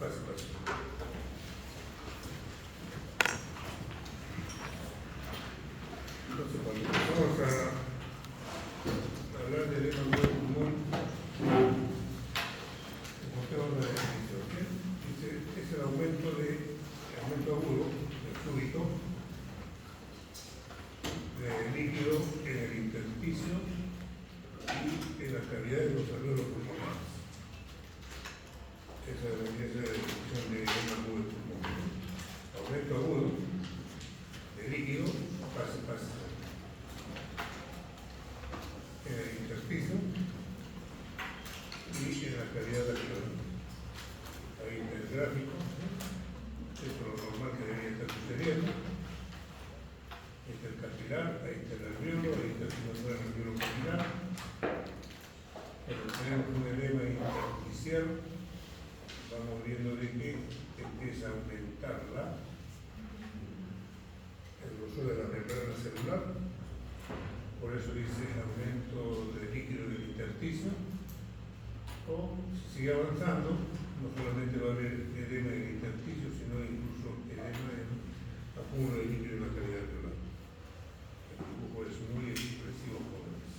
Pase, pase. Entonces, cuando empezamos a hablar del edema agudo del pulmón, mostramos la definición. Dice, es el aumento agudo, el súbito, de líquido en el intersticio y en la cavidad de los alveolos pulmonares. Esa es la definición de edema agudo del pulmón. Aumento agudo de líquido, pase, en el intersticio y en la cavidad alveolar. Ahí está el gráfico. Esto es lo normal que debería estar sucediendo. Ahí está el capilar, ahí está el alveolo, ahí está el sinusal alveolo capilar. Cuando tenemos un edema intersticial, vamos viendo de que empieza a aumentar el grosor de la membrana celular. Por eso dice aumento de líquido del intersticio. O si sigue avanzando, no solamente va a haber edema en el intersticio, sino incluso edema en acúmulo de líquido en la cavidad alveolar. El dibujo es muy expresivo, jóvenes.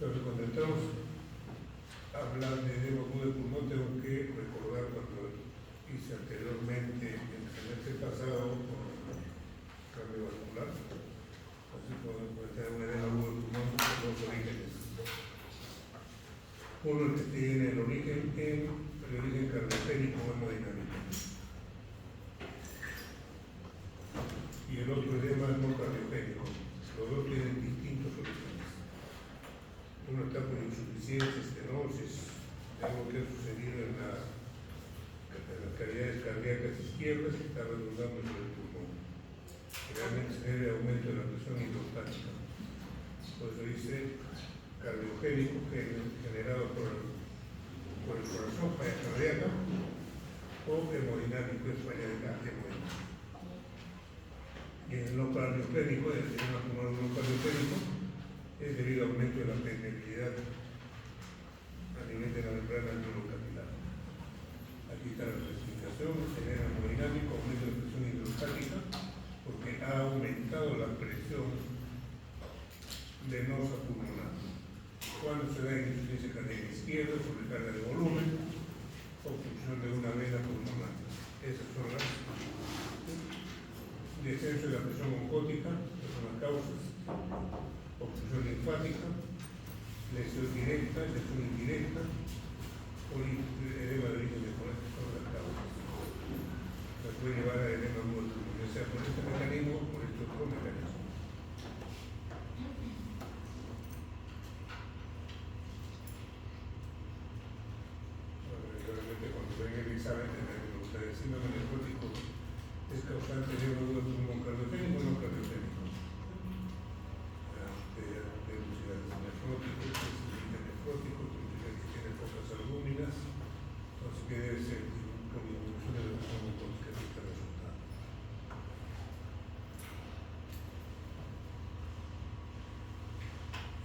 Entonces, cuando estamos hablando de edema agudo del pulmón, tengo que recordar cuando hice anteriormente en el semestre pasado con cardiovascular. Así podemos tener un edema agudo del pulmón con dos orígenes. Uno el que tiene el origen cardiogénico o hemodinámico. Y el otro edema no cardiogénico. Los dos tienen distintos orígenes. Uno está por insuficiencia, estenosis, de algo que ha sucedido en las cavidades cardíacas izquierdas que está redundando sobre el pulmón. Realmente se debe a aumento de la presión hidrostática. Por eso dice cardiogénico, generado por el corazón, falla cardíaca, o hemodinámico, es falla de la hemodinámica. Y en el no cardiogénico, el edema pulmonar no cardiogénico, es debido al aumento de la permeabilidad a nivel de la membrana alveolo-capilar. Aquí está la clasificación, genera hemodinámico, aumento de la presión hidrostática, porque ha aumentado la presión venosa pulmonar. Cuando se da insuficiencia cardíaca izquierda, sobrecarga de volumen, obstrucción de una vena pulmonar. Esas son las descenso de la presión oncótica, que son las causas, obstrucción linfática, lesión directa, lesión indirecta, o edema de origen de corazón, son las causas. Se puede llevar a edema agudo del pulmón, ya sea por este mecanismo o por este otro mecanismo. Cuando ven el examen, tendrán que preguntar: ¿el síndrome nefrótico es causante de edema agudo del pulmón cardiogénico o no cardiogénico? Nefrótico, nefrótico, significa que tiene pocas albúminas, entonces que debe ser con disminución de la presión oncótica que está resultando.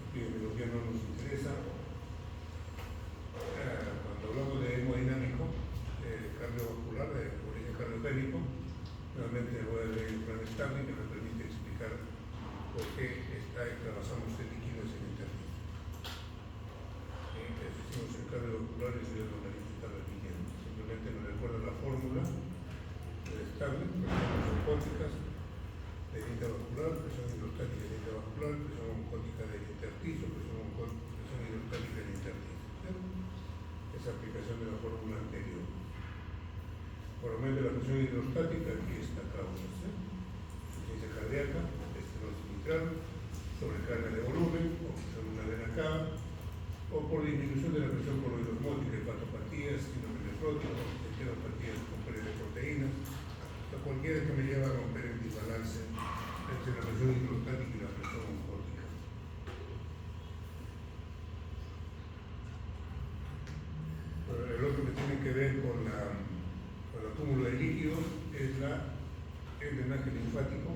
Epidemiología no nos interesa. Cuando hablamos de hemodinámico, cardiovascular, de origen cardiogénico, nuevamente voy a leer el plan Stanley que me permite explicar por qué trabajamos este líquido en el intersticio. Hicimos en cardiovascular y yo no necesito repitiendo. Simplemente me recuerda la fórmula del Stanley: presiones oncóticas del intravascular, presión hidrostática del intravascular, presión oncótica del intersticio, presión hidrostática del intersticio. Esa aplicación de la fórmula anterior. Por aumento de la presión hidrostática, aquí está causa. Insuficiencia cardíaca, estenosis mitral, sobrecarga de volumen, obstrucción de una vena cava, o por disminución de la presión coloidosmótica, hepatopatías, síndrome nefrótico, enteropatías con pérdida de proteínas, o cualquiera que me lleve a romper el desbalance entre la presión hidrostática y la presión oncótica. El otro que tiene que ver con el acúmulo de líquidos es el drenaje linfático.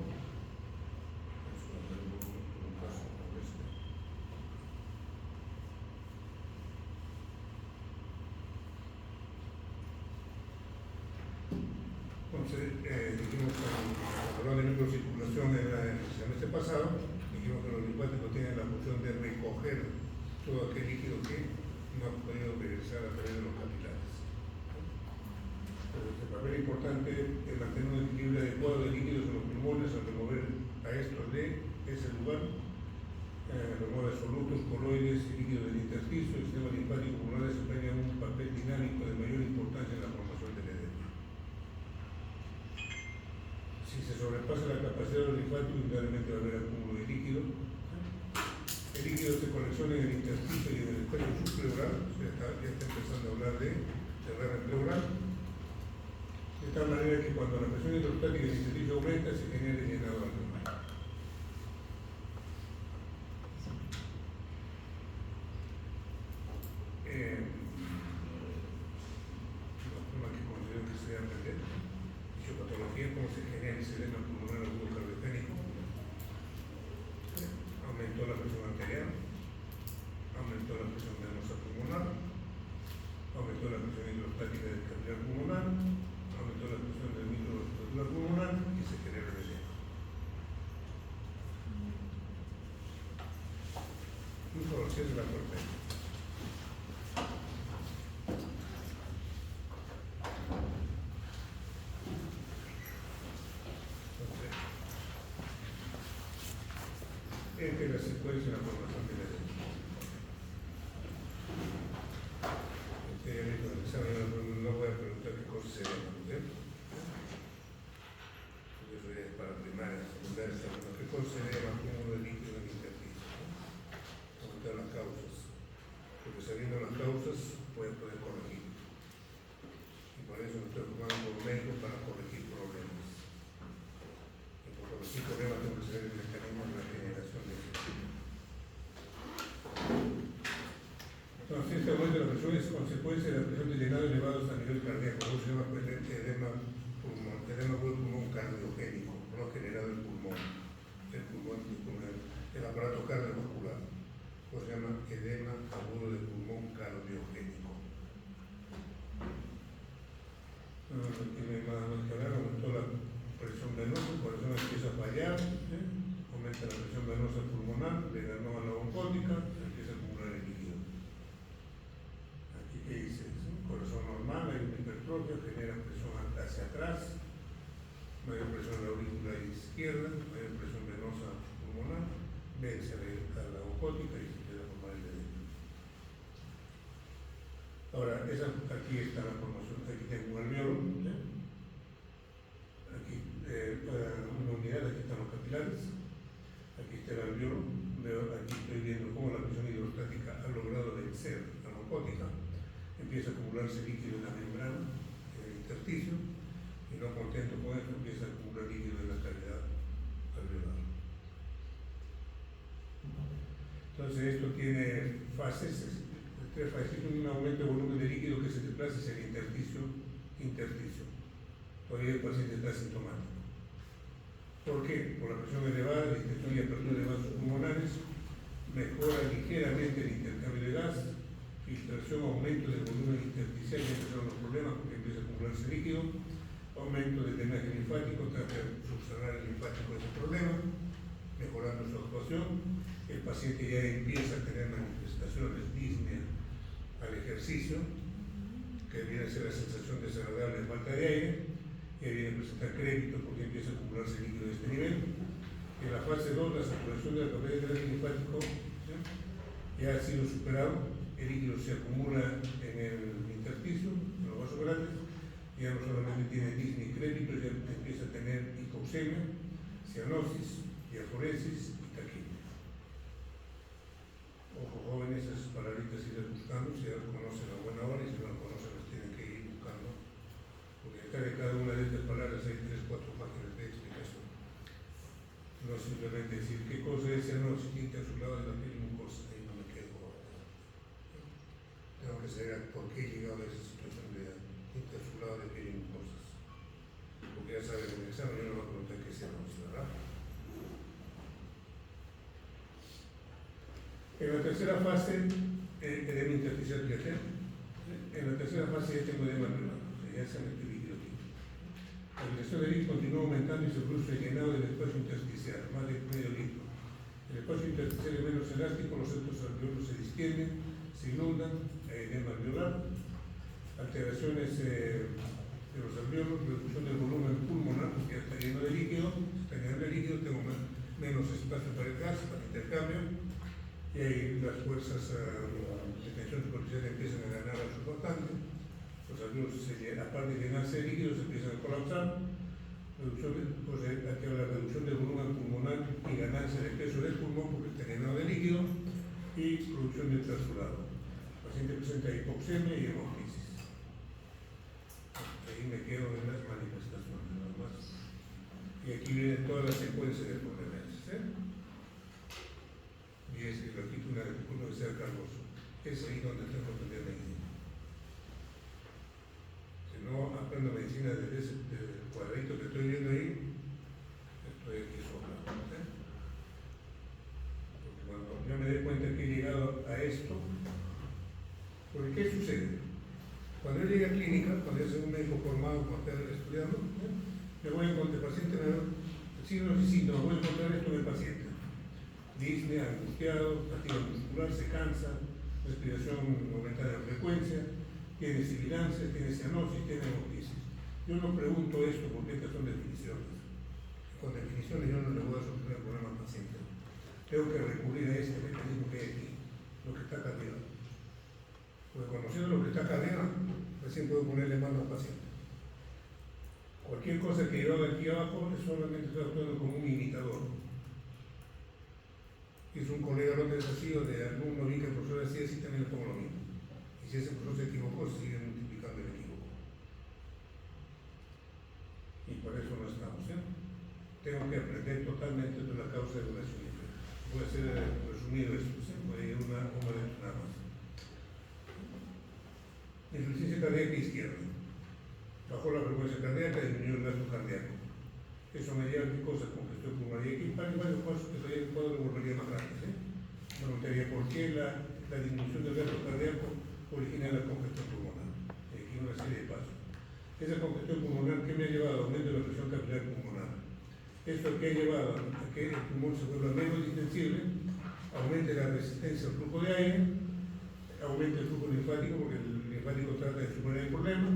dijimos cuando hablamos de microcirculación el semestre pasado, dijimos que los linfáticos tienen la función de recoger todo aquel líquido que no ha podido regresar a través de los capilares. Entonces, el papel importante es mantener un equilibrio adecuado de líquidos en los pulmones al remover a estos de ese lugar. Remueve solutos, coloides y líquidos del intersticio. El sistema linfático pulmonar desempeña un papel dinámico de mayor importancia en la formación del edema. Si se sobrepasa la capacidad de los linfáticos, indudablemente va a haber acúmulo de líquido. El líquido se colecciona en el intersticio y en el espectro subpleural, ya está empezando a hablar de derrame pleural, de tal manera que cuando la presión hidrostática del intersticio aumenta, se genera el llenado alveolar. Los temas que considero que se deben aprender: fisiopatología, cómo se genera el edema pulmonar agudo cardiogénico. Aumentó la presión arterial, aumentó la presión venosa pulmonar, aumentó la presión hidrostática del capilar pulmonar, aumentó la presión del microvascular pulmonar y se genera el edema. Inflamación de la corteza. Esta es la secuencia de la formación del edema. No voy a preguntar qué cosa se llama, ¿no? Eso ya es para primaria, secundaria, segunda. ¿Qué cosa se llama acúmulo de líquido en el intersticio? Aumentar las causas. Porque sabiendo las causas, puede poder corregir. Y por eso me estoy formando por médico para corregir problemas. Y por corregir problemas tengo que saber el mecanismo de la generación de líquido. Entonces, este aumento de la presión es consecuencia de la presión de llenado elevados a nivel cardíaco. Eso se llama edema pulmón cardiogénico, no generado el pulmón, el aparato cardiovascular. Eso se llama edema agudo de pulmón cardiogénico. Tiene más que hablar, aumentó la presión venosa, el corazón empieza a fallar, aumenta la presión venosa pulmonar, le ganó a la oncótica, se empieza a acumular el líquido. ¿Qué dice? Corazón normal, hay una hipertrofia, genera presión hacia atrás, mayor presión en la aurícula izquierda, mayor presión venosa pulmonar, vence a la oncótica y se empieza a formar el edema. Ahora, aquí está la formación, aquí tengo un alveolo, aquí una unidad, aquí están los capilares, aquí está el alveolo, aquí estoy viendo cómo la presión hidrostática ha logrado vencer a la oncótica. Empieza a acumularse líquido en la membrana, en el intersticio, y no contento con esto, empieza a acumular líquido en la cavidad alveolar. Entonces esto tiene fases, tres fases, un aumento de volumen de líquido que se desplaza hacia el intersticio. Todavía el paciente está asintomático. ¿Por qué? Por la presión elevada, distensión y apertura de vasos pulmonares, mejora ligeramente el intercambio de gas, filtración, aumento del volumen intersticial, ya empezaron los problemas porque empieza a acumularse líquido, aumento del drenaje linfático, trata de subsanar el linfático de ese problema, mejorando su actuación. El paciente ya empieza a tener manifestaciones disnea al ejercicio, que viene a ser la sensación desagradable de falta de aire, y viene a presentar crédito porque empieza a acumularse líquido de este nivel. En la fase 2, la saturación de la capacidad del drenaje linfático ya ha sido superado. El líquido se acumula en el intersticio, en los vasos grandes, ya no solamente tiene disnea y crédito, ya empieza a tener hipoxemia, cianosis, diaforesis y taquicardia. Ojo, jóvenes, esas palabritas irlas buscando, si ya las conocen a buena hora y si no las conocen las tienen que ir buscando, porque detrás de cada una de estas palabras hay 3 o 4 páginas de explicación. No simplemente decir qué cosa es cianosis, quinta a su lado de la piel mucosa, ahí no me quedo. Tengo que saber por qué he llegado a esa situación de intersulado de piel y mucosas. Porque ya saben, en el examen yo no voy a preguntar qué es cianosis, ¿verdad? En la tercera fase, edema intersticial pliater. En la tercera fase ya tengo edema pleural, o sea, ya se mete líquido aquí. La dirección del litro continúa aumentando y se produce el llenado del espacio intersticial, más de medio litro. El espacio intersticial es menos elástico, los septos alveolos se distienden, se inundan, edema alveolar, alteraciones de los alveolos, reducción del volumen pulmonar, porque ya está lleno de líquido, tengo menos espacio para el gas, para el intercambio, y ahí las fuerzas de tensión superficial empiezan a ganar al surfactante, los alveolos, aparte de llenarse de líquido, se empiezan a colapsar, aquí la reducción del volumen pulmonar y ganancia de peso del pulmón porque está llenado de líquido, y producción de transurado. El paciente presenta hipoxemia y hemoptisis. Ahí me quedo en las manifestaciones, nada más. Y aquí viene toda la secuencia de problemas. Y es la título de ser cargoso. Es ahí donde tengo que aprender medicina. Si no aprendo medicina desde el cuadrito que estoy viendo ahí, estoy aquí sobrado. Porque cuando yo me doy cuenta que he llegado a esto, porque ¿qué sucede? Cuando yo llegué a clínica, cuando yo soy un médico formado, como estar estudiando, me voy a encontrar el paciente, signos y síntomas, voy a encontrar esto en el paciente. Disney, angustiado, fatiga muscular, se cansa, respiración aumentada de frecuencia, tiene sibilancias, tiene cianosis, tiene hemoptisis. Yo no pregunto esto porque estas son definiciones. Con definiciones yo no le voy a solucionar el problema al paciente. Tengo que recurrir a este mecanismo que hay aquí, lo que está acá arriba. Porque conociendo lo que está acá arriba, recién puedo ponerle mano al paciente. Cualquier cosa que yo haga aquí abajo es solamente estoy actuando como un imitador. Y es un colega no desafío de alumno, vi que el profesor hacía así, también le pongo lo mismo. Y si ese profesor se equivocó, se sigue multiplicando el equivoco. Y por eso no estamos, ¿eh? Tengo que aprender totalmente de la causa de una insuficiencia. Voy a hacer resumido esto, ¿sí? Voy a ir una de nada más. Insuficiencia cardíaca izquierda. Bajó la frecuencia cardíaca, disminuyó el gasto cardíaco. Eso me lleva a qué cosa, congestión pulmonar. Y aquí hay varios pasos que todavía puedo volvería más grandes. Me preguntaría por qué la disminución del gasto cardíaco origina la congestión pulmonar. Aquí una serie de pasos. Esa congestión pulmonar, ¿qué me ha llevado? Aumento de la presión capilar pulmonar. Esto que ha llevado a que el pulmón se vuelva menos distensible, aumente la resistencia al flujo de aire, aumente el flujo linfático, porque el linfático trata de superar el problema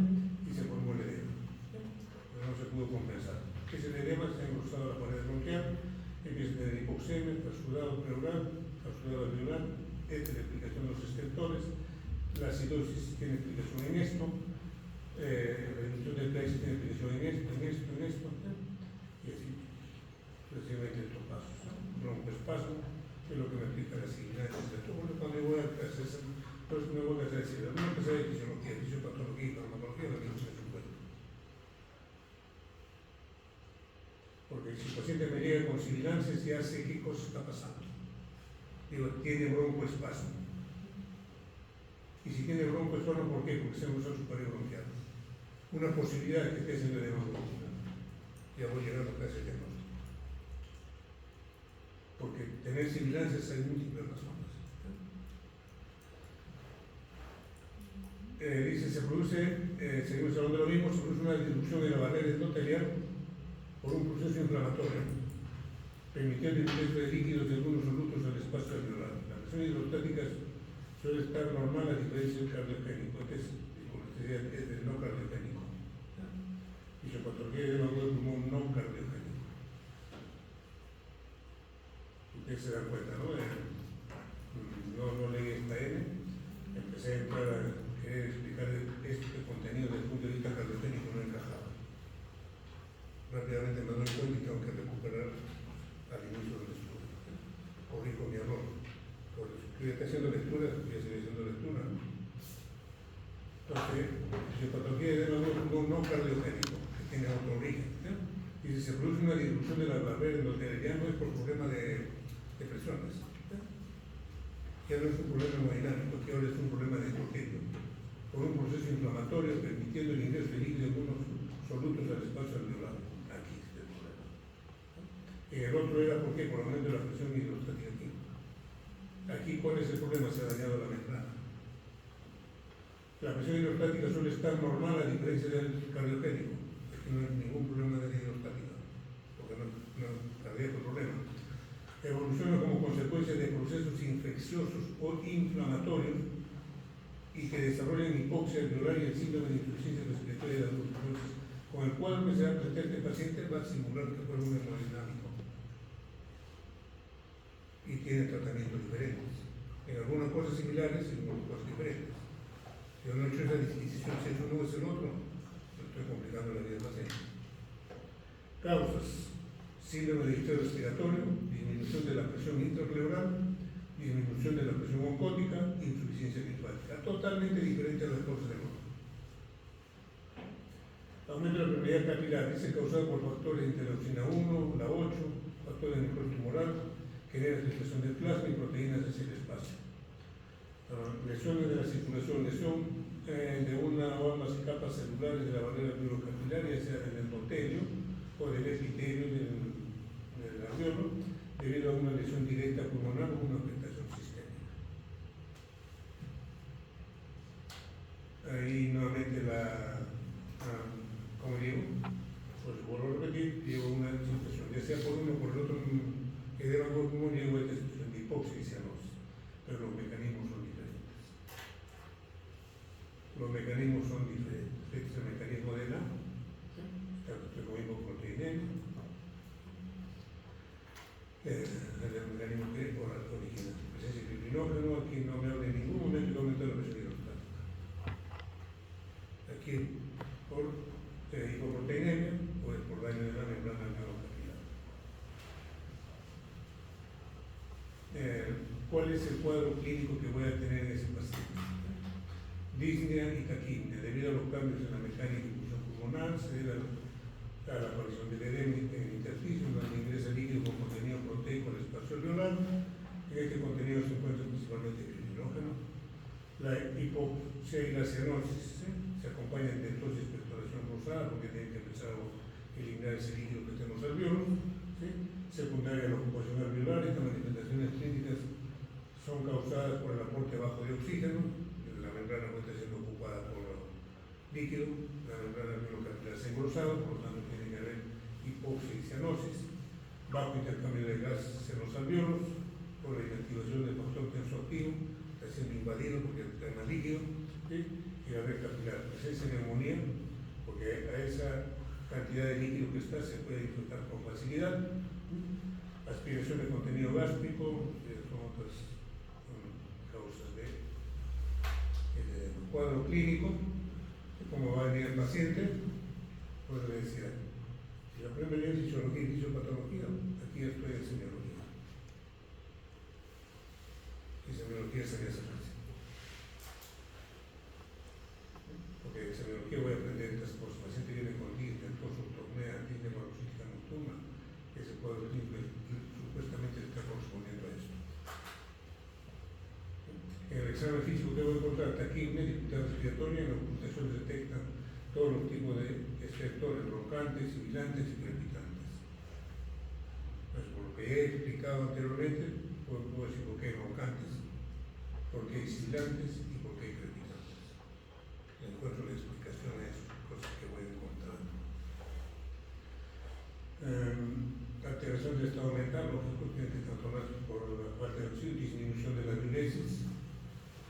y se formó el edema. Pero no se pudo compensar. Ese edema se ha engrosado la pared bronquial, empieza a tener hipoxemia, trasudado pleural, trasudado alveolar, esta es la explicación de los estertores, la acidosis tiene explicación en esto, la reducción del pH tiene explicación en esto, y así, sucesivamente estos pasos. Broncoespasmo, que es lo que me explica la sibilancias de todo. Cuando yo voy a hacer eso, pues me voy a hacer decir, no empezar de fisiología, fisiopatología y farmacología, lo que no se supone. Porque si el paciente me llega con sibilancias, ya sé qué cosa está pasando. Digo, tiene broncoespasmo. Y si tiene broncoespasmo, ¿por qué? Porque se usa superior bronquial. Una posibilidad es que esté haciendo edema bronquial. Ya voy llegando a ese diagnóstico. Porque tener sibilancias hay múltiples razones. Dice, se produce, seguimos hablando de lo mismo, se produce una disrupción en la barrera endotelial por un proceso inflamatorio, permitiendo el ingreso de líquidos de algunos solutos al espacio alveolar. La presión hidrostática suele estar normal a diferencia del cardiogénico, es del no cardiogénico. Fisiopatología de edema del pulmón no cardiogénico. Ustedes se dan cuenta, ¿no? No leí esta N, empecé a entrar a querer explicar este contenido desde el punto de vista cardiogénico, no encajaba. Rápidamente me doy cuenta y tengo que recuperar al inicio del estudio. Corrijo mi error. Porque estoy haciendo lectura, voy a seguir haciendo lectura. Entonces, fisiopatología de edema del pulmón no cardiogénico, que tiene otro origen. Y si se produce una disrupción de la barrera endotelial, ya no es por problema de presiones. Ya no es un problema hemodinámico, que ahora es un problema de endotelio, por un proceso inflamatorio permitiendo el ingreso de líquidos de algunos solutos al espacio alveolar. Aquí está el problema. Y el otro era por qué, por el aumento de la presión hidrostática aquí. Aquí, ¿cuál es el problema? Se ha dañado la membrana. La presión hidrostática suele estar normal a diferencia del cardiogénico. El que no hay ningún problema de hidrostática, porque no habría otro problema. Evoluciona como consecuencia de procesos infecciosos o inflamatorios y que desarrollan hipoxia alveolar y el síndrome de insuficiencia respiratoria de adultos. Entonces, con el cuadro que se va a presentar este paciente va a simular que fue un hemodinámico y tiene tratamientos diferentes. En algunas cosas similares y en otras cosas diferentes. Yo no he hecho esa distinción si es uno o es el otro, me estoy complicando la vida del paciente. Causas: síndrome de distrés respiratorio, disminución de la presión intrapleural, disminución de la presión oncótica, insuficiencia linfática. Totalmente diferente a las causas del otro. Aumento de la permeabilidad capilar, es causado por factores de interleucina 1, la 8, factores de necrosis tumoral, genera filtración del plasma y proteínas hacia el espacio. Lesiones de la circulación, lesión de una o ambas capas celulares de la barrera alveolo-capilar, ya sea del endotelio o del epitelio del alveolo, debido a una lesión directa pulmonar o una afectación sistémica. Ahí nuevamente como digo, pues vuelvo a repetir, llevo una situación, ya sea por uno o por el otro edema por pulmón, llevo esta situación de hipoxia y cianosis, pero los mecanismos son diferentes. Los mecanismos son diferentes. Este es el mecanismo de la hipoproteinemia, el mecanismo que es original. Presencia de fibrinógeno, aquí no me habla en ningún momento de aumento de la presión hidrostática. Aquí por hipoproteinemia o es por daño de la membrana alveolo-capilar. ¿Cuál es el cuadro clínico que voy a tener en ese paciente? Disnea y taquipnea, debido a los cambios en la mecánica de difusión pulmonar, se debe a la aparición del edema en el intersticio, donde ingresa líquido con contenido proteico al espacio alveolar. En este contenido se encuentra principalmente fibrinógeno. La hipoxia y la cianosis se acompañan de tos y expectoración cruzada, porque tienen que empezar a eliminar ese líquido que está en los alveolos. Secundaria a la ocupación alveolar, estas manifestaciones clínicas son causadas por el aporte bajo de oxígeno. La membrana no está siendo ocupada por líquido, la membrana alveolo-capilar se ha engrosado, por lo tanto tiene que haber hipoxia y cianosis, bajo intercambio de gases en los alveolos, por la inactivación del factor tensoactivo, está siendo invadido porque está más líquido, y la red capilar, presencia de neumonía, porque a esa cantidad de líquido que está se puede disfrutar con facilidad, aspiración de contenido gástrico, son otras causas del cuadro clínico. Como va a venir el paciente, pues le decía, si aprende bien fisiología y fisiopatología, aquí estoy en semiología. Y semiología sería esa clase. Porque en semiología voy a aprender estas cosas. El paciente viene con disnea, tosoctomía, disnea paroxística nocturna. Ese cuadro clínico supuestamente está correspondiendo a esto. En el examen físico que voy a encontrar taquipnea, dificultad respiratoria, en la ocultación se detectan todos los tipos de efectores roncantes, sibilantes y crepitantes. Pues por lo que he explicado anteriormente, puedo decir por qué hay roncantes, por qué hay sibilantes y por qué hay crepitantes. Encuentro la explicación a esas cosas que voy encontrando. Alteración del estado mental, lógico, tiene que controlarse por la falta de oxígeno, disminución de la diuresis,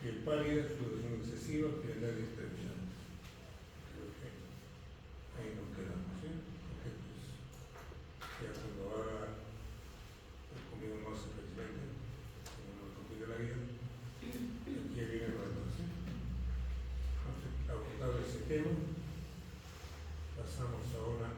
piel pálida, sudoración excesiva, frialdad y extremidades. Creo que ahí nos quedamos, ¿sí? Porque pues, ya cuando haga, pues conmigo no hace precisamente, como no complica la vida, aquí viene lo demás, ¿sí? Entonces, agotado ese tema, pasamos ahora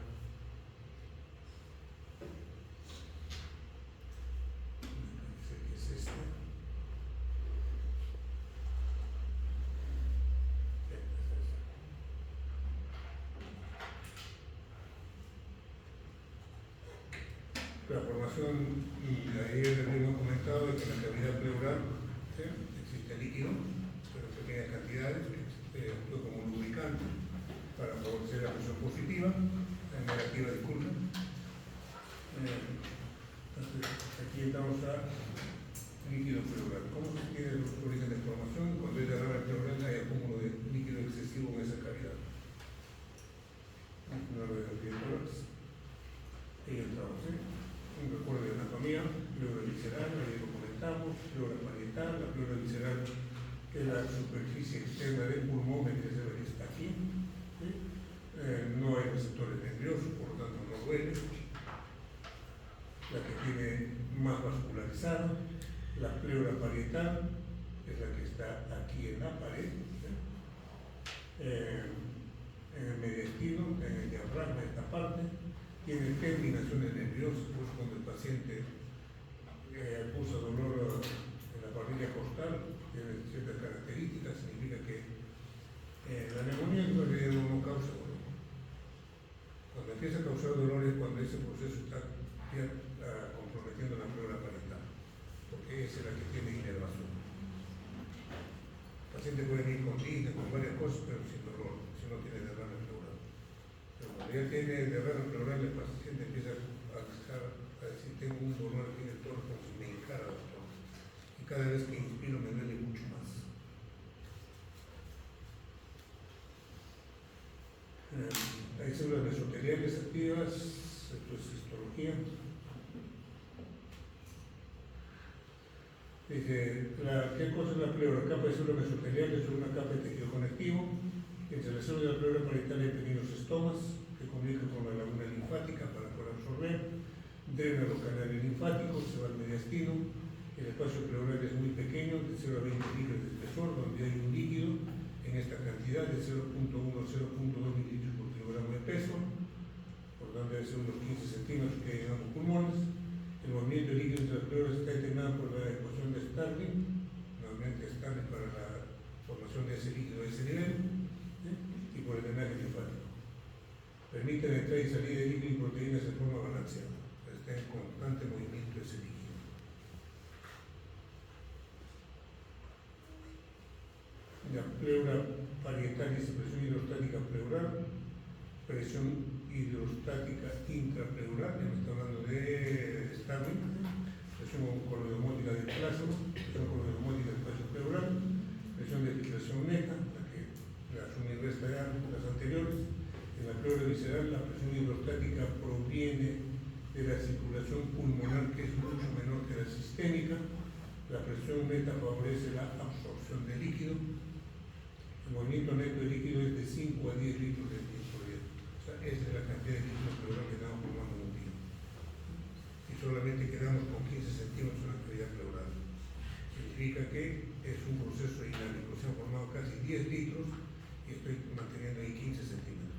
la formación, y ayer habíamos comentado que en la cavidad pleural existe líquido, pero en pequeñas cantidades, que actúa como un lubricante para favorecer la presión positiva, la negativa, disculpen. Entonces, aquí estamos a líquido pleural. ¿Cómo se tiene el origen de formación? Cuando hay derrame pleural hay acúmulo de líquido excesivo en esa cavidad. que la superficie externa del pulmón, que se ve que está aquí, ¿sí? No hay receptores nerviosos, por lo tanto no duele. La que tiene más vascularizada, la pleura parietal, que es la que está aquí en la pared, ¿sí? En el mediastino, en el diafragma, esta parte, tiene terminaciones nerviosas, pues cuando el paciente acusa dolor en la parrilla costal, tiene ciertas características, significa que la neumonía en realidad no causa dolor. Cuando empieza a causar dolor es cuando ese proceso está comprometiendo la pleura parietal, porque esa es la que tiene inervación. El paciente puede venir con disnea, con varias cosas, pero sin dolor, si no tiene derrame pleural. Pero cuando ya tiene derrame pleural, el paciente empieza a decir, tengo un dolor aquí en el torso, como si me hincara, doctor. Y cada vez que inspiro me duele mucho más. Hay células mesoteliales activas, esto es histología. Dice, ¿qué cosa es la pleura? Capa de células mesoteliales es una capa de tejido conectivo. Entre las células de la pleura parietal hay pequeños estomas que comunican con la laguna linfática para poder absorber. Drena los canales linfáticos, se va al mediastino. El espacio pleural es muy pequeño, de 0 a 20 libras de espesor, donde hay un líquido en esta cantidad de 0.1 a 0.2 mililitros por kilogramo de peso, por tanto debe ser unos 15 centímetros que hay en ambos pulmones. El movimiento de líquidos de las pleuras está determinado por la ecuación de Starling, normalmente Starling para la formación de ese líquido a ese nivel, ¿sí? Y por el drenaje linfático. Permite la entrada y salida de líquidos y proteínas de forma balanceada, está en constante movimiento ese líquido. La pleura parietal dice presión hidrostática pleural, presión hidrostática intrapleural, me está hablando de Starling, presión coloidomótica del plasma, presión coloidomótica del espacio pleural, presión de filtración neta, la que la suma y resta de las anteriores. En la pleura visceral la presión hidrostática proviene de la circulación pulmonar, que es mucho menor que la sistémica. La presión neta favorece la absorción de líquido. El movimiento neto de líquido es de 5 a 10 litros de tiempo por día. O sea, esa es la cantidad de líquido pleural que estamos formando en un día. Y solamente quedamos con 15 centímetros en la cavidad pleural. Significa que es un proceso dinámico. Se han formado casi 10 litros y estoy manteniendo ahí 15 centímetros.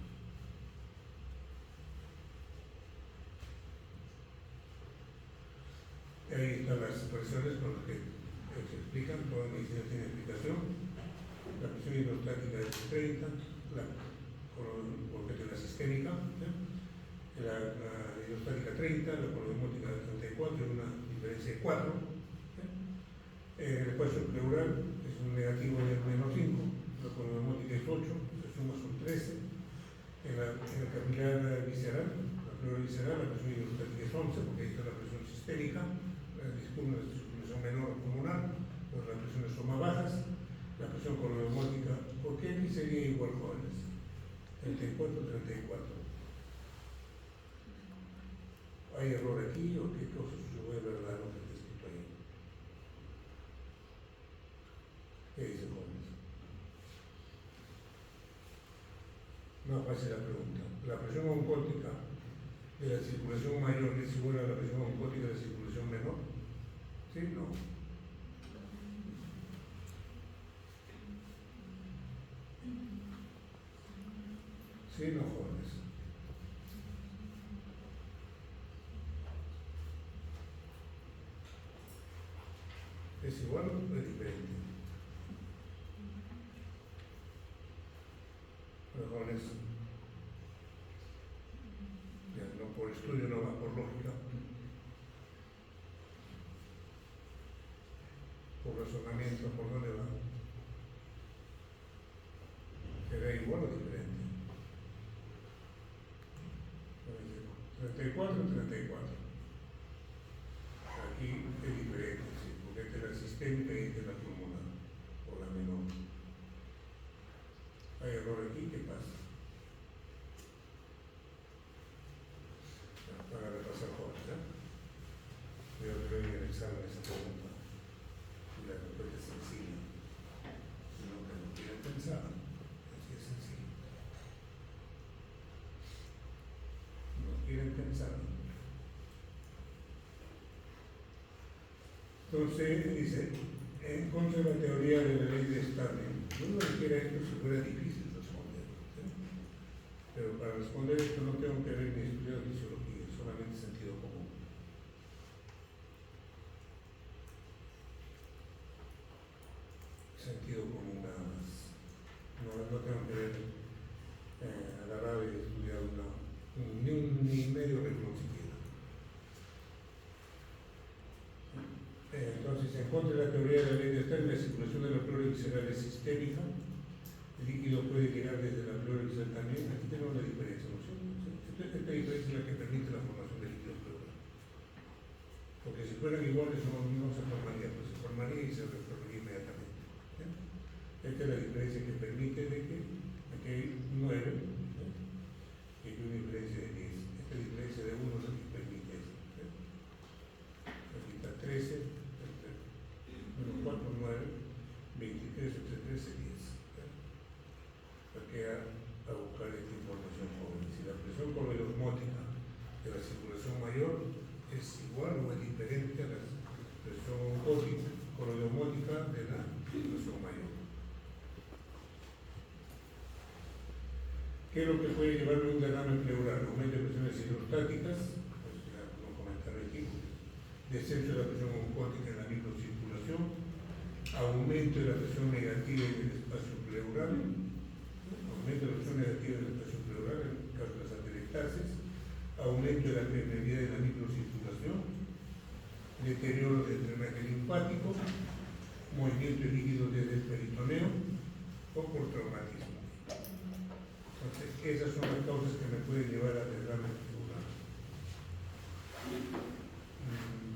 Ahí están las presiones con las que se explican, toda medicina tiene explicación. La presión hidrostática es 30, porque es la sistémica, ¿sí? La hidrostática 30, la coloidomótica 34, es una diferencia de 4. ¿Sí? El espacio pleural es un negativo de menos 5, la coloidomótica es 8, se suma son 13. En el capilar visceral, la pleura visceral, la presión hidrostática es 11, porque ahí está la presión sistémica, una circulación menor pulmonar, pues las presiones son más bajas. La presión coloidomótica, ¿por qué aquí sería igual, jóvenes? 34, 34. ¿Hay error aquí o qué cosa? Yo voy a ver lo que está escrito ahí. ¿Qué dice, jóvenes? No, fácil la pregunta. La presión oncótica de la circulación mayor es igual a la presión oncótica de la circulación menor. ¿Sí? No. Sí, no, jóvenes. ¿Es igual o es diferente? Los jóvenes, ya no por estudio, no va por lógica, por razonamiento, ¿por dónde va? ¿Será igual o diferente? 34 o 34. Aquí es diferente, sí, porque esta es la sistémica y esta es la pulmonar, o la menor. ¿Hay error aquí? ¿Qué pasa? Para repasar cosas, ¿ya? Voy a ver en el examen esa pregunta. Y la respuesta es sencilla. avanzada. Entonces, dice, en contra de la teoría de la ley de Stalin, yo no dijera esto si fuera difícil responder, ¿sí? Pero para responder esto no tengo que haber ni estudiado fisiología, solamente sentido común. Sentido común nada más. No tengo que haber agarrado y estudiado ni medio renglón siquiera. Entonces, en contra de la teoría de la ley de Stalin, la circulación de la flora visceral es sistémica. El líquido puede llegar desde la flora visceral también. Aquí tenemos la diferencia, ¿no es cierto? Esta diferencia es la que permite la formación de líquidos pleurales. Porque si fueran iguales no se formaría, pues se formaría y se reformaría inmediatamente. ¿Sí? Esta es la diferencia que permite de que aquí hay 9, ¿sí? Y aquí una diferencia de 10. Esta diferencia de 1 es la que permite eso. ¿Sí? Aquí está 13. 4, 9, 23, entre 13, 10. Para que a buscar esta información joven. Si la presión colorosmótica de la circulación mayor es igual o es diferente a la presión colorosmótica de la circulación mayor. ¿Qué es lo que puede llevarme a un derrame pleural? Aumento de presiones hidrostáticas, pues ya como comentaron aquí, descenso de la presión oncótica en la microcirculación, aumento de la presión negativa en el espacio pleural, aumento de la presión negativa en el espacio pleural en el caso de las atelectasis, aumento de la permeabilidad de la microcirculación, deterioro del drenaje linfático, movimiento de líquido desde el peritoneo o por traumatismo. Entonces, esas son las causas que me pueden llevar a derrame pleural.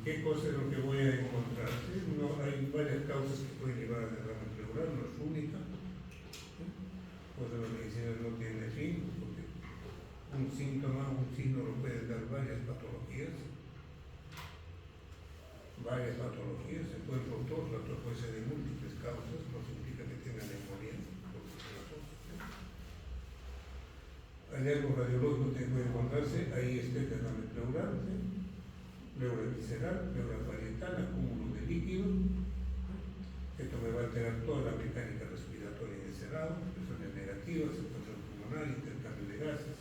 ¿Qué cosa es lo que voy a encontrar? ¿Sí? Hay varias causas que pueden llevar a derrame pleural, no es única. ¿Sí? Por eso la medicina no tiene fin, porque un síntoma, un signo lo pueden dar varias patologías. Se pueden por todos, la otra puede ser de múltiples causas, no significa que tengan neumonía. Hallazgos radiológicos que pueden encontrarse, ahí está el derrame pleural, ¿sí? Pleura visceral, pleura parietal, acúmulo de líquido. Esto me va a alterar toda la mecánica respiratoria en ese lado, presiones negativas, expansión pulmonar, intercambio de gases.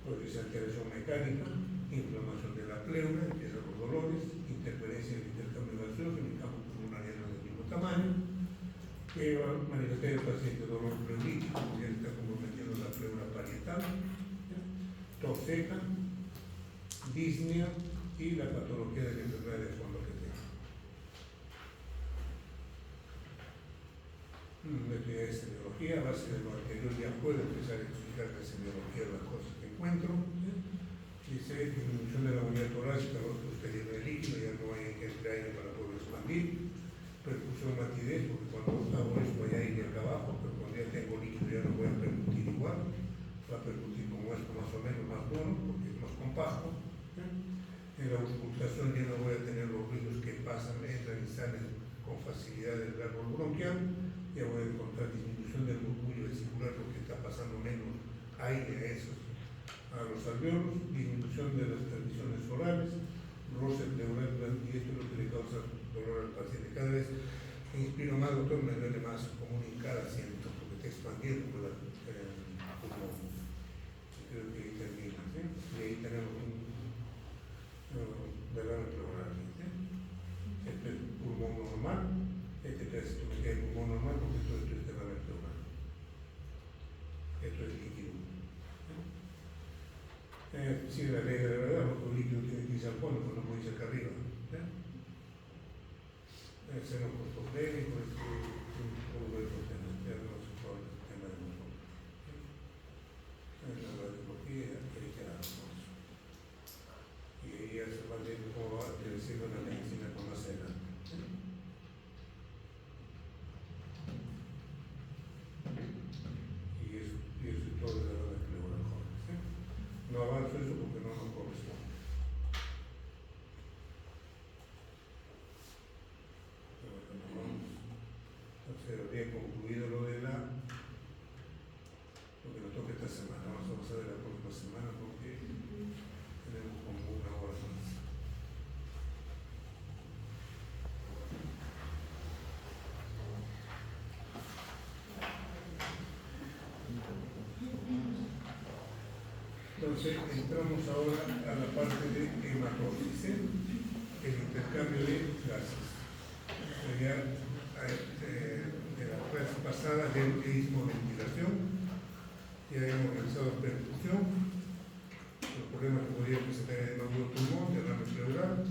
Puede ser alteración mecánica, inflamación de la pleura, empiezan los dolores, interferencia en el intercambio gaseoso en el campo pulmonar del mismo tamaño, que va a manifestar el paciente dolor pleurítico, porque está comprometiendo la pleura parietal, tos seca, disnea y la patología de la enfermedad de fondo que tenga. Esto ya es semiología, a base de lo anterior ya puedo empezar a explicar la semiología de las cosas que encuentro. Dice disminución de la unidad torácica, los posteriores del líquido, ya no hay que entre aire para poder expandir. Percusión matidez, porque cuando hago esto hay aire acá abajo, pero cuando ya tengo líquido ya no voy a percutir igual, va a percutir como esto más o menos más duro, porque es más compacto. En la auscultación ya no voy a tener los ruidos que pasan, entran y salen con facilidad del árbol bronquial, ya voy a encontrar disminución del murmullo vesicular porque está pasando menos aire a los alveolos, disminución de las perdiciones orales, roce pleural, y esto es lo que le causa dolor al paciente. Cada vez que inspiro más, doctor, me duele más, como un hincada asiento, porque está expandiendo por el pulmón. Creo que ahí termina, ¿sí? Y ahí tenemos un derrame pleural. ¿Sí? Este es pulmón normal, este es pulmón normal, porque esto es derrame pleural. Esto es líquido. Sí, la ley de la verdad, porque el líquido tiene que irse al fondo, pues no puede irse acá arriba. El seno postofrénico, todo eso, ya no se puede el tema de nosotros. En la radiología, ahí quedamos. Y ahí ya se va viendo cómo va creciendo la medicina con más edad. Y eso es todo de la pleural joven. ¿Sí? No avanzo eso porque no nos corresponde. Entonces habría concluido lo de lo que nos toca esta semana. Vamos a pasar de la próxima semana porque tenemos como una hora más. Entonces entramos ahora a la parte de hematosis, el intercambio de gases. Ya, de la clase pasada de ventilación, ya hemos realizado perfusión, los problemas que podría presentar el nódulo pulmón, derrame pleural.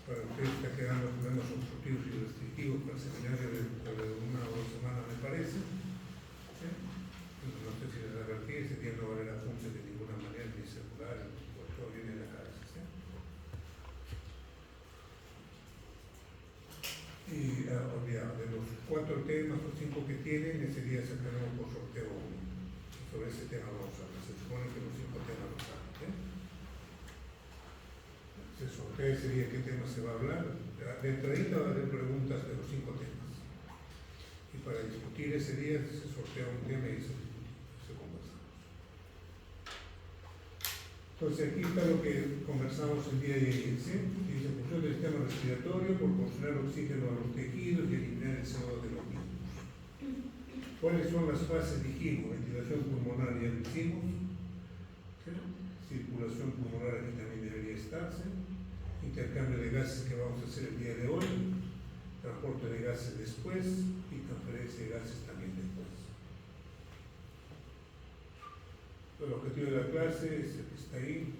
Para ustedes está quedando problemas obstructivos y restrictivos para el seminario dentro de una o 2 semanas, me parece. ¿Sí? No sé si les advertí, ese día no vale la punta de ninguna manera, ni circular, pues todo viene en la cabeza. ¿Sí? Y olvidado, de los 4 temas o 5 que tienen, ese día sacaremos por sorteo uno. Sobre ese tema vamos a hablar. Se supone que los 5 temas los saben. Se sortea ese día qué tema se va a hablar. De entradita va a haber preguntas de los 5 temas. Y para discutir ese día se sortea un tema y se conversamos. Entonces aquí está lo que conversamos el día de ayer. ¿Sí? Dice función del sistema respiratorio, proporcionar oxígeno a los tejidos y eliminar el CO2 de los mismos. ¿Cuáles son las fases? Dijimos, ventilación pulmonar ya lo hicimos. ¿Sí? Circulación pulmonar aquí también debería estarse. Intercambio de gases que vamos a hacer el día de hoy. Transporte de gases después y transferencia de gases también después. El objetivo de la clase es el que está ahí.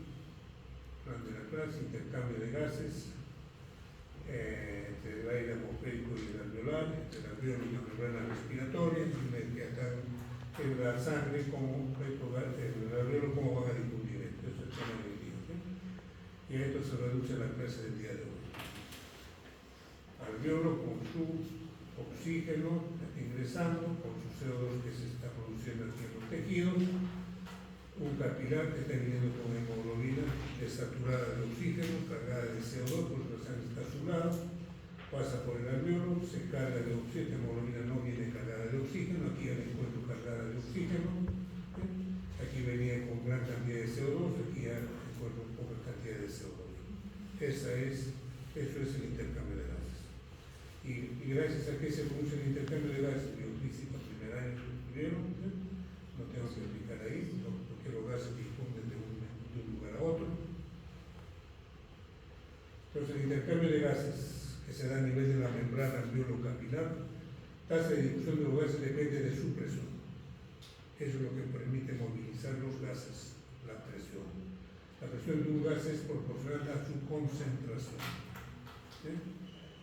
Plan de la clase, intercambio de gases entre el aire atmosférico y el alveolar, entre el alveolo y la membrana respiratoria, en la sangre, como el alveolo, cómo van a difundir esto. Eso es el tema del día. ¿Sí? Y esto se reduce a la clase del día de hoy. Alveolo con su oxígeno ingresando, con su CO2 que se está produciendo aquí en los tejidos, un capilar que está viniendo con hemoglobina desaturada de oxígeno, cargada de CO2, porque la sangre está azulada, pasa por el alveolo, se carga de oxígeno, la hemoglobina no viene cargada de oxígeno, aquí ya la encuentro cargada de oxígeno, ¿sí? Aquí venía con gran cantidad de CO2, aquí ya encuentro poca cantidad de CO2. Eso es el intercambio de gases. Y gracias a que se produce el intercambio de gases, biofísica, primer año que estuvieron, ¿sí? No tengo que explicar ahí, porque los gases difunden de un lugar a otro. Entonces, el intercambio de gases que se da a nivel de la membrana alveolo-capilar, tasa de difusión de los gases depende de su presión. Eso es lo que permite movilizar los gases, la presión. La presión de un gas es proporcional a su concentración. ¿Sí?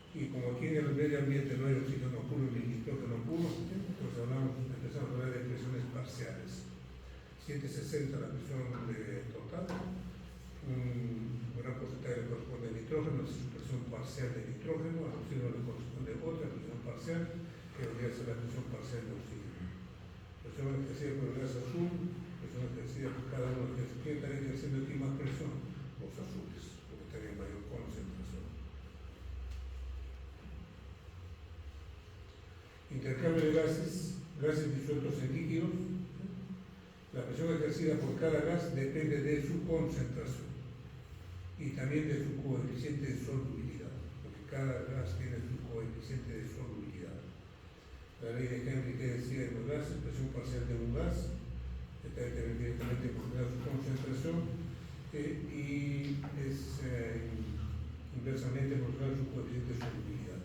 Y como aquí en el medio ambiente no hay oxígeno puro ni nitrógeno puro, ¿sí? Entonces empezamos a hablar de presiones parciales. 760 la presión total, un gran porcentaje le corresponde al nitrógeno, es su presión parcial de nitrógeno, al oxígeno le corresponde otra presión parcial, que debería ser la presión parcial de oxígeno. Presión ejercida por el gas azul, presión ejercida por cada uno de los que están ejerciendo aquí más presión, los azules, porque están en mayor concentración. Intercambio de gases disueltos en líquidos. La presión ejercida por cada gas depende de su concentración y también de su coeficiente de solubilidad, porque cada gas tiene su coeficiente de solubilidad. La ley de Henry que decía en los gases, presión parcial de un gas está directamente proporcional a su concentración y es inversamente proporcional a su coeficiente de solubilidad.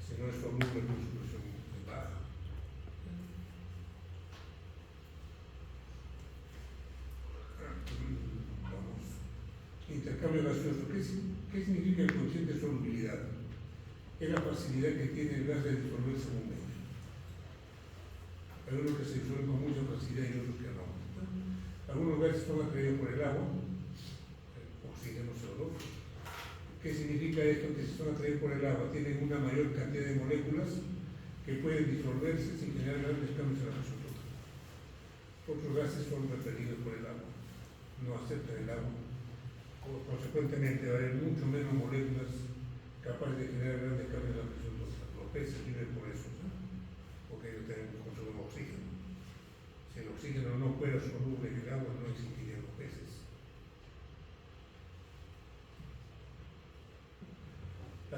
Si no es soluble, pues su presión es baja. Intercambio gaseoso. ¿Qué significa el coeficiente de solubilidad? Es la facilidad que tiene el gas de disolverse en un medio. Hay unos que se disuelven con mucha facilidad y otros que no. Algunos gases son atraídos por el agua, oxígeno, CO2. ¿Qué significa esto? Que si son atraídos por el agua tienen una mayor cantidad de moléculas que pueden disolverse sin generar grandes cambios en la presión total. Otros gases son repelidos por el agua, no aceptan el agua. Consecuentemente va a haber mucho menos moléculas capaces de generar grandes cambios en la presión total. Los peces viven por eso, ¿no? Porque ellos consumen oxígeno. Si el oxígeno no fuera soluble en el agua, no existirían los peces.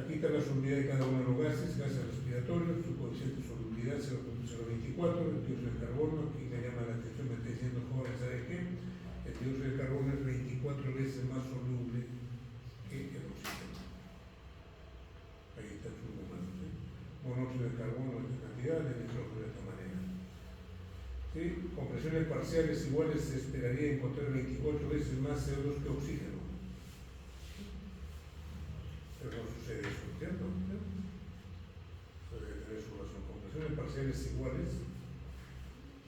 Aquí está la solubilidad de cada uno de los gases respiratorios, su coeficiente de solubilidad 0.024, el dióxido de carbono, aquí me llama la atención, me está diciendo joven, ¿sabe qué? El dióxido de carbono es 24 veces más soluble que el oxígeno. Ahí está su número, ¿sí? Monóxido de carbono de esta cantidad, el nitrógeno de esta manera. ¿Sí? Con presiones parciales iguales se esperaría encontrar 24 veces más CO2 que oxígeno. Pero no sucede eso, ¿cierto? Debe tener su razón. Con presiones parciales iguales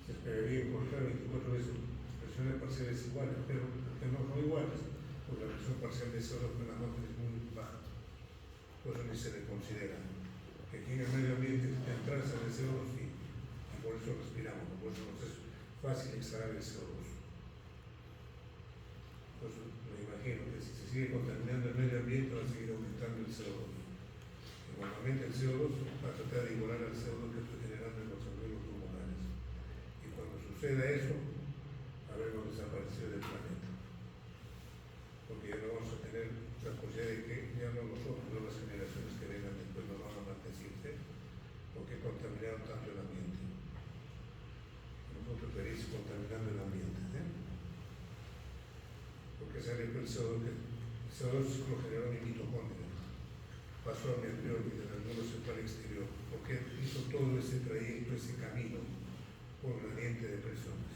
se esperaría encontrar 24 veces presiones parciales iguales, pero que no son iguales, pues la presión parcial de CO2 en la atmósfera es muy baja. Por eso ni se le considera. Que aquí en el medio ambiente existen trazas de CO2 y por eso respiramos, por eso nos es fácil exhalar el CO2. Pues me imagino que si se sigue contaminando el medio ambiente va a seguir aumentando el CO2. Y cuando aumente el CO2 va a tratar de igualar al CO2 que estoy generando en los alveolos pulmonares. Y cuando suceda eso, habremos desaparecido del planeta. Porque ya no vamos a tener la posibilidad de que ya no nosotros, no las generaciones que vengan después nos van a maldecirse porque contaminaron tanto el ambiente. Nosotros felices contaminando el ambiente. Porque sale que el CO2 lo generó mi mitocondria, pasó a mi alveolo y del alveolo se fue al exterior, porque hizo todo ese trayecto, ese camino por gradiente de presiones.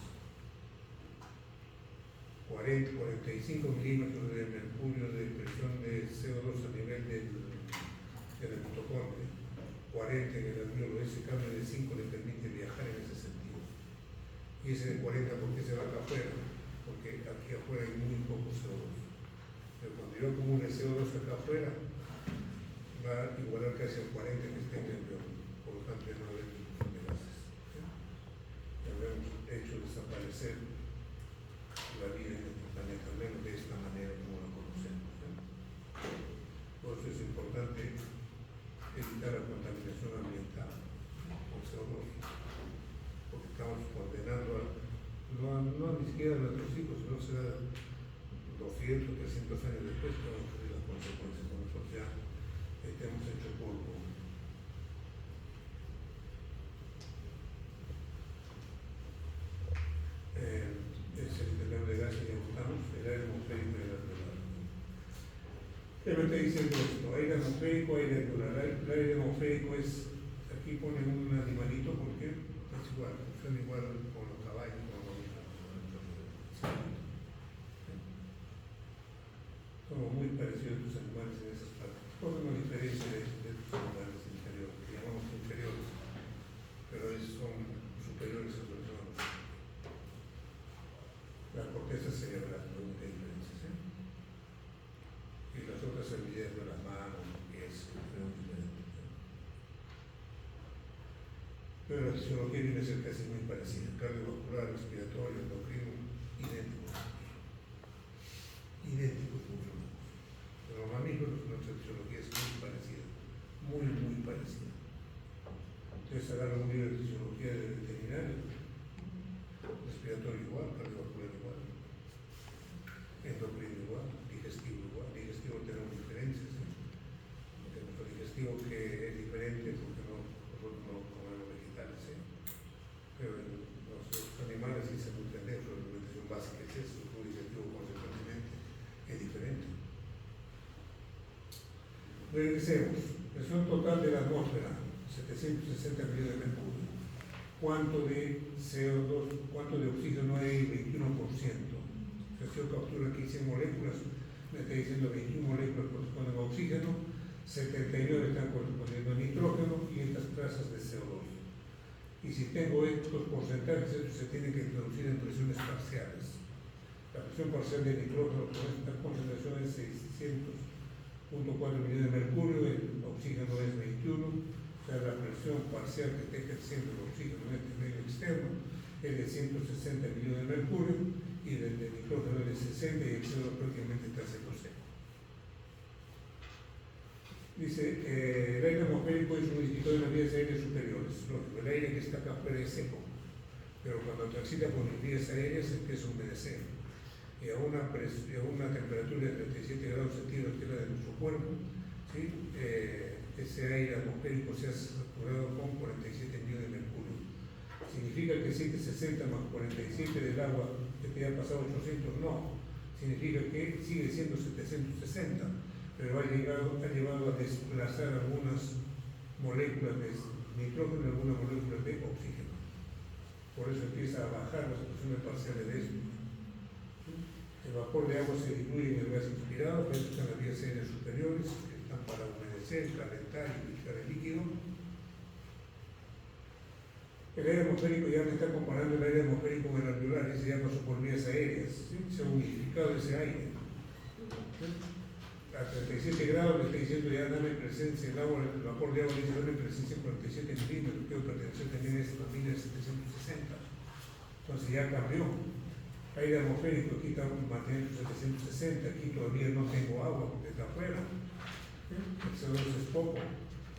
45 milímetros de mercurio de presión de CO2 a nivel de la mitocondria, 40 en el alveolo. Ese cambio de 5 le permite viajar en ese sentido. Y ese de 40, ¿por qué se va acá afuera? Porque aquí afuera hay muy poco CO2. Pero cuando yo acumule CO2 acá afuera, va a igualar casi al 40 que está en el alveolo. Por lo tanto, ya no va a haber disminución de gases. Ya habremos hecho desaparecer la vida en nuestro planeta, al menos de esta manera como la conocemos. Por eso es importante evitar la contaminación ambiental con CO2, porque estamos condenando no ni siquiera a nuestros hijos, sino será 200, 300 años después que vamos a sufrir las consecuencias cuando nosotros ya estemos hecho polvo. El intercambio de gases ya buscamos, el aire atmosférico y el alveolar. ¿Qué me está diciendo esto? Aire atmosférico, aire alveolar. El aire atmosférico es, aquí ponen un animalito porque es igual, funciona igual con los caballos, con los mamíferos. Somos muy parecidos a estos animales en esas partes. ¿Cuál es la diferencia de estos animales inferiores? Que llamamos inferiores, pero son superiores a los humanos. La corteza cerebral, la única diferencia, ¿sí? Y las otras habilidades de las manos, los pies, son diferentes. Pero la fisiología viene a ser casi muy parecida. Cardiovascular, respiratorio, endocrino, idénticos. Idénticos funcionamos. Pero los mamíferos, nuestra fisiología es muy parecida. Muy, muy parecida. Entonces, agarran un libro de fisiología de veterinario. Respiratorio igual, cardiovascular igual, endocrino igual, digestivo igual. Digestivo tenemos diferencias, ¿sí? Tenemos el digestivo que es diferente porque nosotros no comemos vegetales, ¿sí? Pero los animales sí se nutren de eso, la alimentación básica es eso, su digestivo consecuentemente es diferente. Regresemos. Presión total de la atmósfera, 760 millones de mercurio. ¿Cuánto de CO2, cuánto de oxígeno hay? 21%. Si yo capturo aquí 100 moléculas, me está diciendo 21 moléculas corresponden a oxígeno, 79 están correspondiendo a nitrógeno y estas trazas de CO2. Y si tengo estos porcentajes, estos se tienen que introducir en presiones parciales. La presión parcial de nitrógeno con esta concentración es 600.4 millones de mercurio, el oxígeno es 21. O sea, la presión parcial que está ejerciendo el oxígeno en este medio externo es de 160 millones de mercurio y del de nitrógeno es de 60 y el CO2 prácticamente está seco. Dice, el aire atmosférico es un indicador de las vías aéreas superiores. Lógico, el aire que está acá afuera es seco, pero cuando transita por las vías aéreas empieza a humedecer. Y a una temperatura de 37 grados centígrados, que es la de nuestro cuerpo, ¿sí? Ese aire atmosférico se ha saturado con 47 millones de mercurio. ¿Significa que 760 más 47 del agua que te ha pasado 800? No. Significa que sigue siendo 760, pero ha llevado a desplazar algunas moléculas de nitrógeno y algunas moléculas de oxígeno. Por eso empieza a bajar las situaciones parciales de esto. El vapor de agua se diluye en el gas inspirado, que están las vías aéreas superiores, que están para humedecer, calentar y purificar el líquido. El aire atmosférico ya me está comparando el aire atmosférico con el alveolar, ese ya pasó por vías aéreas, ¿sí? Se ha humidificado ese aire. ¿Sí? A 37 grados le está diciendo ya dame presencia, el vapor de agua le dice dame presencia en 47 milímetros, quiero pertenecer también a esta familia de 760. Entonces ya cambió. Aire atmosférico, aquí está manteniendo 760, aquí todavía no tengo agua porque está afuera. ¿Sí? El CO2 es poco,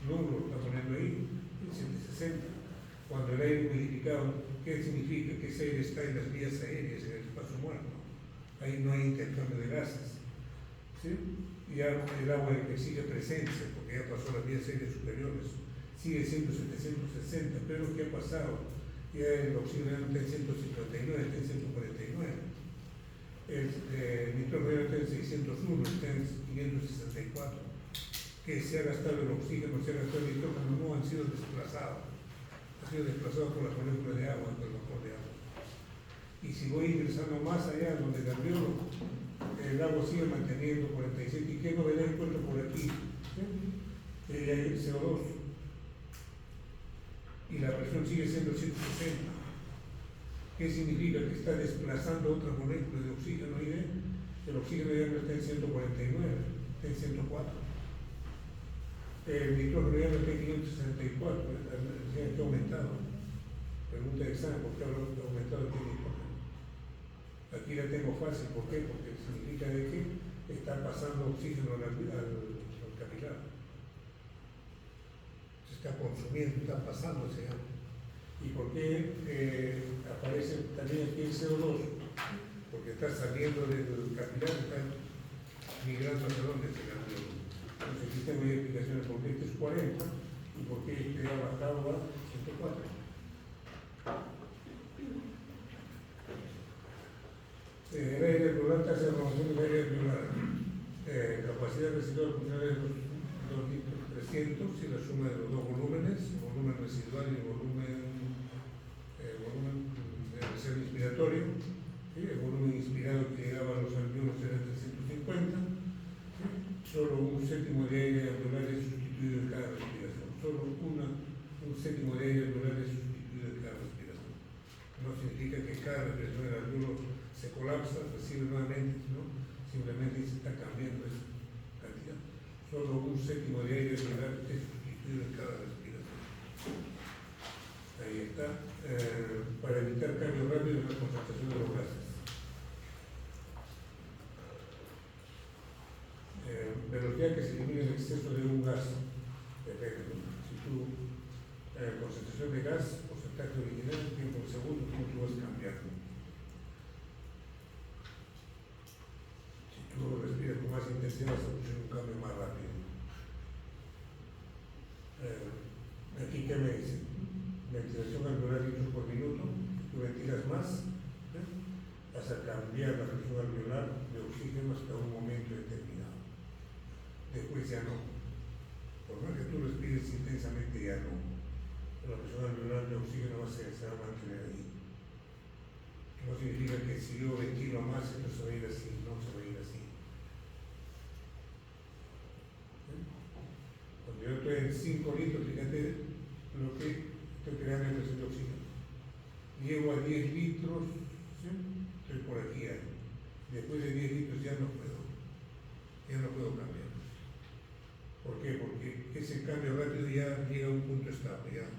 nublo está poniendo ahí, 760. Cuando el aire humidificado, ¿qué significa? Que ese aire está en las vías aéreas, en el espacio muerto. Ahí no hay intercambio de gases. ¿Sí? Y el agua exige presencia, porque ya pasó las vías aéreas superiores. Sigue siendo 760, pero ¿qué ha pasado? Ya el oxígeno está en 159, está en 149. El nitrógeno está en 601, está en 564. Que se ha gastado el oxígeno, se ha gastado el nitrógeno, no han sido desplazados. Ha sido desplazado por las moléculas de agua, por el vapor de agua. Y si voy ingresando más allá, donde cambió, el agua sigue manteniendo 47. ¿Y qué novedad encuentro por aquí? ¿Sí? Hay CO2. Y la presión sigue siendo 160. ¿Qué significa? Que está desplazando otras moléculas de oxígeno y el oxígeno ya no está en 149, está en 104. El nitrógeno ya no está en 564, ya está aumentado. Pregunta de examen, ¿por qué ha aumentado el nitrógeno? Aquí la tengo fácil, ¿por qué? Porque significa de que está pasando oxígeno al capilar. Se está consumiendo, está pasándose ya. ¿Y por qué aparece también aquí el CO2? Porque está saliendo del capilar, está migrando hacia dónde se cambió. Entonces aquí tengo explicaciones por qué este es 40 y por qué este ha bajado a 104. El aire alveolar, tasa de renovación del aire alveolar. Capacidad residual funcional de 2 litros 300 si la suma de los dos volúmenes, el volumen residual y el volumen de reserva inspiratorio. ¿Sí? El volumen inspirado que llegaba a los alveolos era 350. Solo un séptimo de aire alveolar es sustituido en cada respiración. Solo un séptimo de aire alveolar es sustituido en cada respiración. No significa que cada respiración del alveolo se colapsa, recibe nuevamente, ¿no? Simplemente se está cambiando esa cantidad. Solo un séptimo de aire alveolar es sustituido en cada respiración. Ahí está. Para evitar cambios rápidos en la concentración de los gases. Velocidad que se elimina el exceso de un gas. Perfecto. Si tu concentración de gas, porcentaje original, tiempo de segundo, ¿cómo tú vas cambiando? Si tú respiras con más intensidad, vas a producir un cambio más rápido. Aquí, ¿qué me dice? Ventilación alveolar litros por minuto. Tú ventilas más, vas a cambiar la presión alveolar de oxígeno hasta un momento determinado. Después ya no. Por más que tú respires intensamente, ya no. La presión alveolar de oxígeno se va a mantener ahí. No significa que si yo ventilo más, esto se va a ir así, no se va a ir así. Cuando yo estoy en 5 litros, fíjate lo que estoy creando en presión de oxígeno. Llego a 10 litros, ¿sí? Estoy por aquí ahí. Después de 10 litros ya no puedo cambiar. ¿Por qué? Porque ese cambio rápido ya llega a un punto estable, ya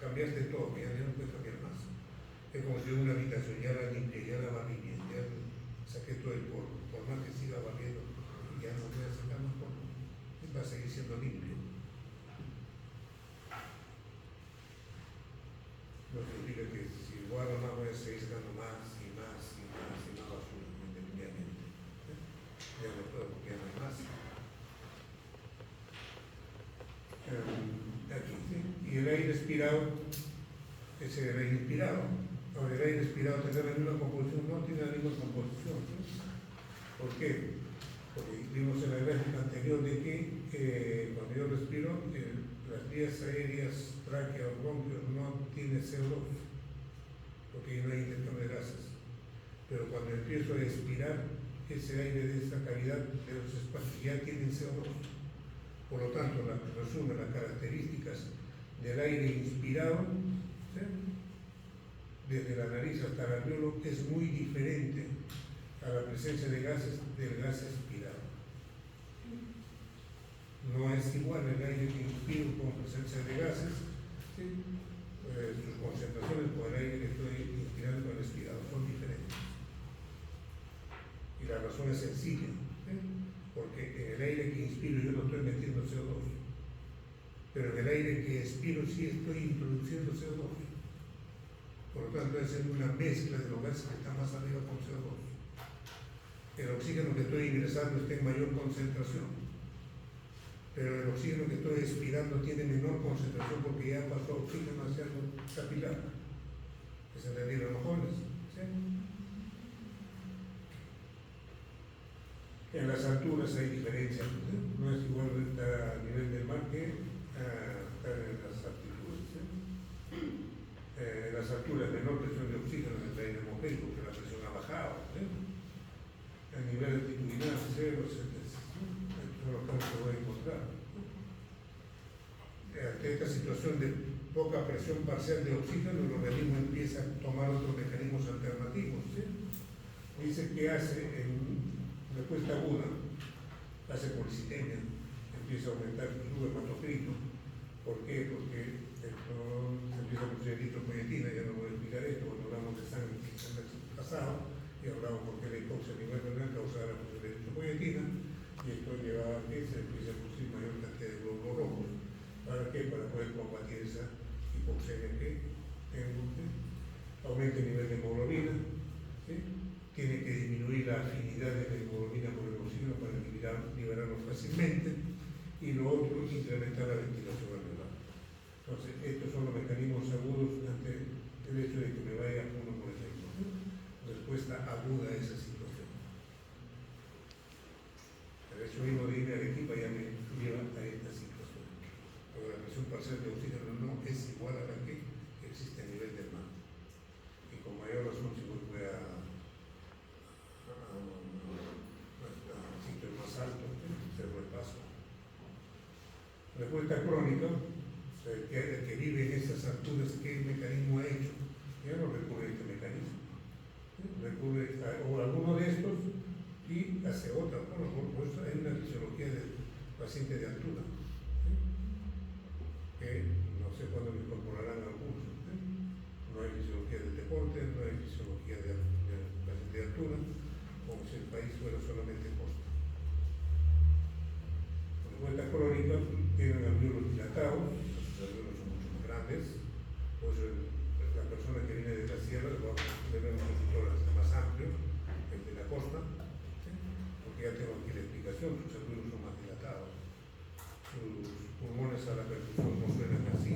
cambiaste todo, ya no puedes cambiar más. Es como si una habitación ya la limpié, ya la barrí bien, ya saqué todo el polvo, por más que siga barriendo, ya no voy a sacar más polvo, va a seguir siendo limpio. No significa que si guardo más voy a seguir sacando más y más y más y más basura indefinidamente. Ya no puedo porque ya no hay más. expirado es el aire inspirado. Ahora, el aire expirado tendrá la misma composición, no tiene la misma composición, ¿sí? ¿Por qué? Porque vimos en la gráfica anterior de que cuando yo respiro, las vías aéreas, tráquea o bronquios no tiene CO2, porque no hay intercambio de gases. Pero cuando empiezo a expirar, ese aire de esta cavidad de los espacios ya tiene CO2. Por lo tanto, resume las características del aire inspirado, ¿sí?, desde la nariz hasta el alveolo, es muy diferente a la presencia de gases del gas expirado. No es igual el aire que inspiro con presencia de gases, ¿sí?, sus concentraciones con el aire que estoy inspirando con el expirado son diferentes. Y la razón es sencilla, ¿sí?, porque en el aire que inspiro yo no estoy metiendo CO2, pero en el aire que expiro sí estoy introduciendo CO2. Por lo tanto, es una mezcla de los gases que están más arriba con CO2. El oxígeno que estoy ingresando está en mayor concentración, pero el oxígeno que estoy expirando tiene menor concentración porque ya pasó oxígeno hacia el capilar, que se le dieron los jóvenes, ¿sí? En las alturas hay diferencias, ¿sí? No es igual estar a nivel del mar que estar en las altitudes, ¿sí? En las alturas, menor presión de oxígeno en el aire atmosférico, que la presión ha bajado, ¿sí? A nivel altitudinal, 0, etc. Esto es lo que se puede encontrar. Ante esta situación de poca presión parcial de oxígeno, el organismo empieza a tomar otros mecanismos alternativos, ¿sí? Dice que hace en respuesta aguda, hace policitemia, empieza a aumentar su hematocrito. ¿Por qué? Porque esto se empieza a producir eritropoyetina. Ya no voy a explicar esto, cuando hablamos de sangre pasado, y hablamos porque la hipoxia a nivel renal causada la producción de eritropoyetina, y esto lleva a que se empiece a producir mayor cantidad de glóbulos rojos. ¿Para qué? Para poder combatir esa hipoxemia que tengo, ¿sí? Aumenta el nivel de hemoglobina, ¿sí? Tiene que disminuir la afinidad de la hemoglobina por el oxígeno para liberarlo fácilmente, y lo otro, incrementar la ventilación alveolar. Entonces, estos son los mecanismos agudos ante el hecho de que me vaya uno, por ejemplo, ¿sí? Respuesta aguda a esa situación. El hecho mismo de irme a Arequipa ya me lleva a esta situación. Pero la presión parcial de oxígeno no es igual a la que existe a nivel del mar. Y con mayor razón, si voy a sitios más altos, Cerro de Pasco. Respuesta crónica, el que vive en esas alturas, ¿qué mecanismo ha hecho? Ya no recurre a este mecanismo. Recurre a alguno de estos y hace otra. Bueno, por eso hay una fisiología del paciente de altura, ¿sí?, que no sé cuándo me incorporarán algunos, ¿sí? No hay fisiología del deporte, no hay fisiología del paciente de altura, como si el país fuera solamente costa. Respuesta crónica, tienen alveolos dilatados, los alveolos son mucho más grandes, pues la persona que viene de la sierra va a tener un tórax más amplio que el de la costa, ¿sí?, porque ya tengo aquí la explicación, sus alveolos son más dilatados, sus pulmones a la percusión no suenan así,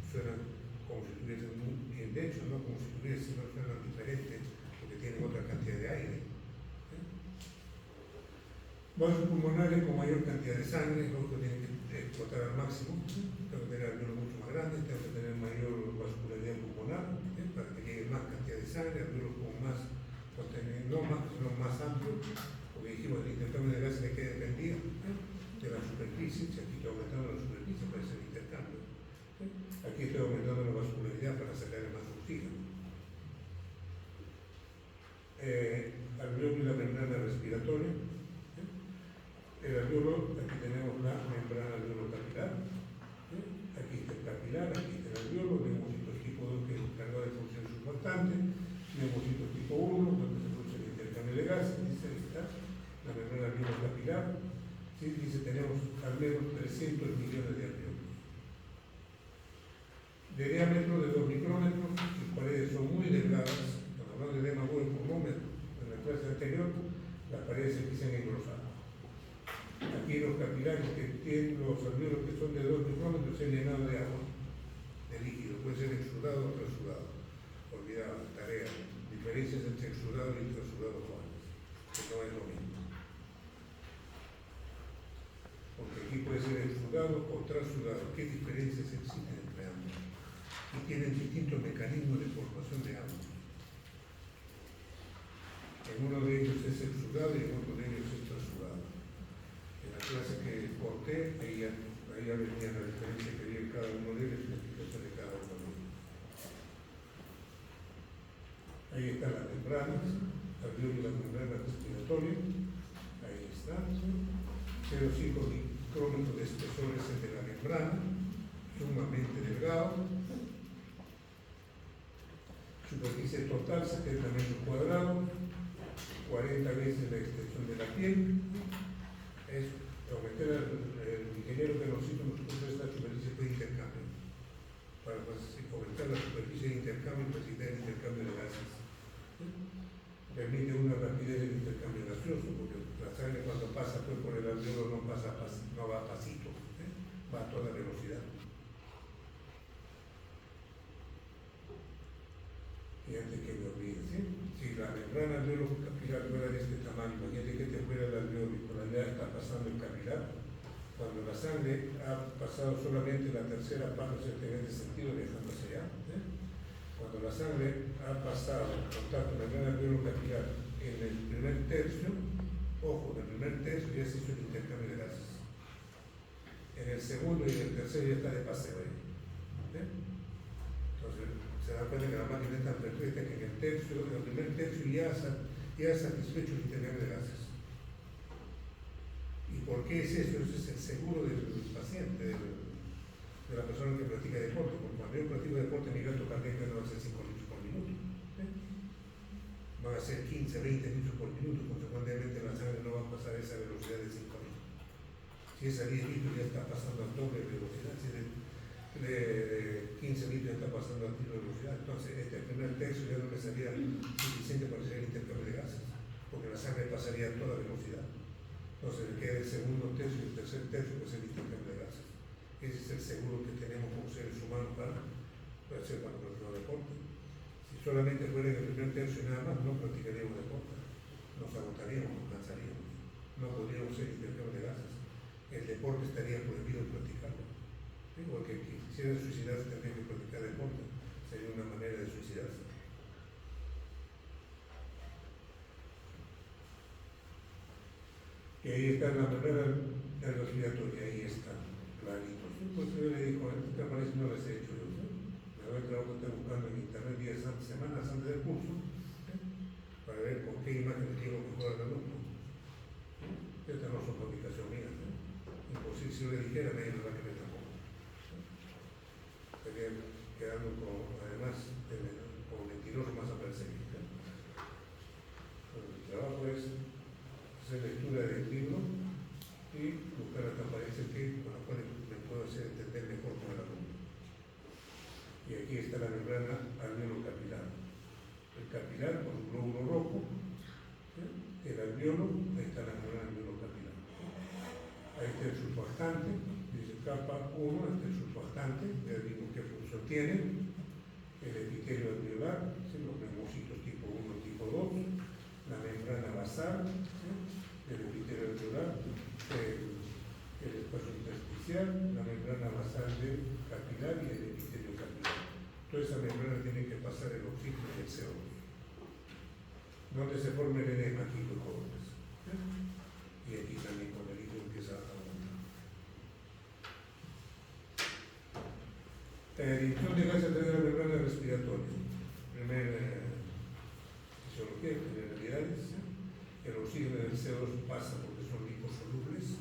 suenan como si estuviesen muy bien, de hecho, no como si estuviesen, no suenan diferente, porque tienen otra cantidad de aire. Vasos pulmonares con mayor cantidad de sangre, lógico, tienen que explotar al máximo, tengo que tener alveolos mucho más grandes, tengo que tener mayor vascularidad pulmonar, para que llegue más cantidad de sangre, alveolos con más contenido, no más, sino más amplio, porque dijimos el intercambio de gases que dependía de la superficie. Si aquí estoy aumentando la superficie para hacer el intercambio, aquí estoy aumentando la vascularidad para sacarle más oxígeno. Alveolo y la membrana respiratoria. El alveolo, aquí tenemos la membrana alveolo-capilar, aquí está el capilar, aquí está el alveolo, neumocitos tipo 2 que es encargado de función surfactante, neumocitos tipo 1 donde se produce el intercambio de gases, dice ahí está la membrana alveolo-capilar, ¿sí? Dice tenemos al menos 300 millones de alveolos. De diámetro de 2 micrómetros, sus paredes son muy delgadas. Cuando hablamos de edema por pulmómetro, en la clase anterior, las paredes empiezan a engrosar. Aquí los capilares que tienen los alveolos que son de 2 micrómetros se han llenado de agua, de puede ser exudado o trasudado. Olvidaba, tarea. Diferencias entre exudado y trasudado Juanes, que no es lo mismo. Porque aquí puede ser exudado o trasudado. ¿Qué diferencias existen entre ambos? Y tienen distintos mecanismos de formación de ambos. En uno de ellos es exudado y en otro de ellos es trasudado. En la clase que corté, ahí ya venía la diferencia que había en cada uno de ellos y la explicación de cada uno de ellos. Ahí están las membranas, alveolo y la membrana respiratoria. Ahí está. 0,5 micrómetros de espesor es el de la membrana, sumamente delgado. Superficie total 70 metros cuadrados, 40 veces la extensión de la piel. Es prometer al ingeniero que nos hizo esta superficie de intercambio. Para aumentar la superficie de intercambio y facilitar el intercambio de gases. Permite una rapidez del intercambio gaseoso, porque la sangre cuando pasa pues, por el alveolo no va a pasito, va a toda velocidad. Y antes que me olvide, si la membrana alveolo capilar fuera de este tamaño, imagínate que te fuera el alveolo y por allá está pasando el capilar. Cuando la sangre ha pasado solamente la tercera parte, o sea, en este sentido, dejando hacia allá. Cuando la sangre ha pasado el contacto membrana alveolo capilar en el primer tercio, ojo, en el primer tercio ya se hizo el intercambio de gases. En el segundo y en el tercero ya está de paseo ahí. Entonces, se da cuenta que la máquina es tan perfecta que en el primer tercio ya ha satisfecho el intercambio de gases. ¿Y por qué es eso? Ese es el seguro del paciente, de la persona que practica deporte. Porque cuando yo practico deporte, mi gasto cardíaco no va a ser 5 litros por minuto. Van a ser 15, 20 litros por minuto. Consecuentemente, la sangre no va a pasar esa velocidad de 5 litros. Si es a 10 litros, ya está pasando a doble velocidad. Si de 15 litros ya está pasando a triple velocidad. Entonces, este primer tercio ya no me sería suficiente para hacer el intercambio de gases. Porque la sangre pasaría a toda velocidad. Entonces, queda el segundo tercio y el tercer tercio que es el intercambio de gases. Ese es el seguro que tenemos como seres humanos para hacer cuando practicamos deporte. Si solamente fuera en el primer tercio y nada más, no practicaríamos deporte. Nos agotaríamos, nos cansaríamos. No podríamos hacer intercambio de gases. El deporte estaría prohibido practicarlo. Porque quien quisiera suicidarse tendría que practicar deporte. Sería una manera de suicidarse. Y ahí está la membrana respiratoria, ahí está, clarito. Pues yo le digo, ¿qué parece? No les he hecho yo. Me voy a trabajar que estoy buscando en internet días antes, semanas antes del curso, para ver con qué imágenes llego mejor al alumno. Estas no son publicación mía, imposible, si yo le dijera, nadie me va a creer tampoco. Estaría quedando además, como mentiroso más a parecer. El trabajo es hacer lectura del libro y buscar las transparencias con las cuales me puedo hacer entender mejor con el alumno. Y aquí está la membrana alveolo capilar. El capilar con un glóbulo rojo, el alveolo, ahí está la membrana alveolo capilar. Ahí está el surfactante, dice capa 1, este es el surfactante, ya vimos qué función tiene. El epitelio alveolar, los neumocitos tipo 1, tipo 2, la membrana basal, el epitelio alveolar, el espacio intersticial, la membrana basal del capilar y el epitelio capilar. Toda esa membrana tiene que pasar el oxígeno y el CO2. Donde se forma el edema aquí con jóvenes. Y aquí también con el líquido empieza a aumentar. La edición de gases a través de la membrana respiratoria. Primera fisiología, generalidades. El oxígeno y el CO2 pasa porque son liposolubles,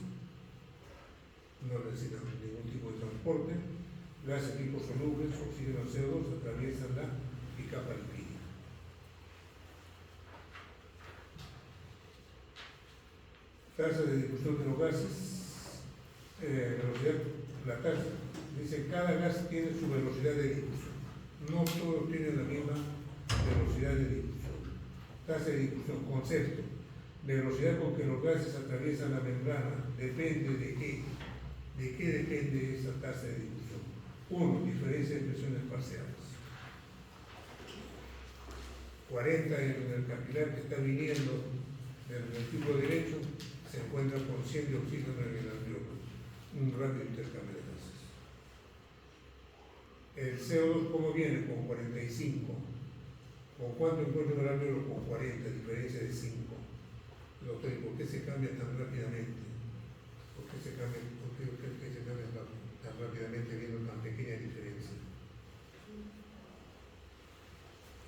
no necesitan ningún tipo de transporte. Gases liposolubles, oxígeno y CO2 atraviesan la capa lipídica. Tasa de difusión de los gases, velocidad, la tasa, dice cada gas tiene su velocidad de difusión, no todos tienen la misma velocidad de difusión. Tasa de difusión, concepto. La velocidad con que los gases atraviesan la membrana depende de qué. ¿De qué depende esa tasa de difusión? 1, diferencia de presiones parciales. 40 en el capilar que está viniendo del ventrículo derecho se encuentra con 100 de oxígeno en el alveolo, un rápido intercambio de gases. El CO2, ¿cómo viene? Con 45. ¿Con cuánto encuentro en el alveolo? Con 40, diferencia de 5. Doctor, ¿y por qué se cambia tan rápidamente? ¿Por qué se cambia tan rápidamente viendo tan pequeña diferencia?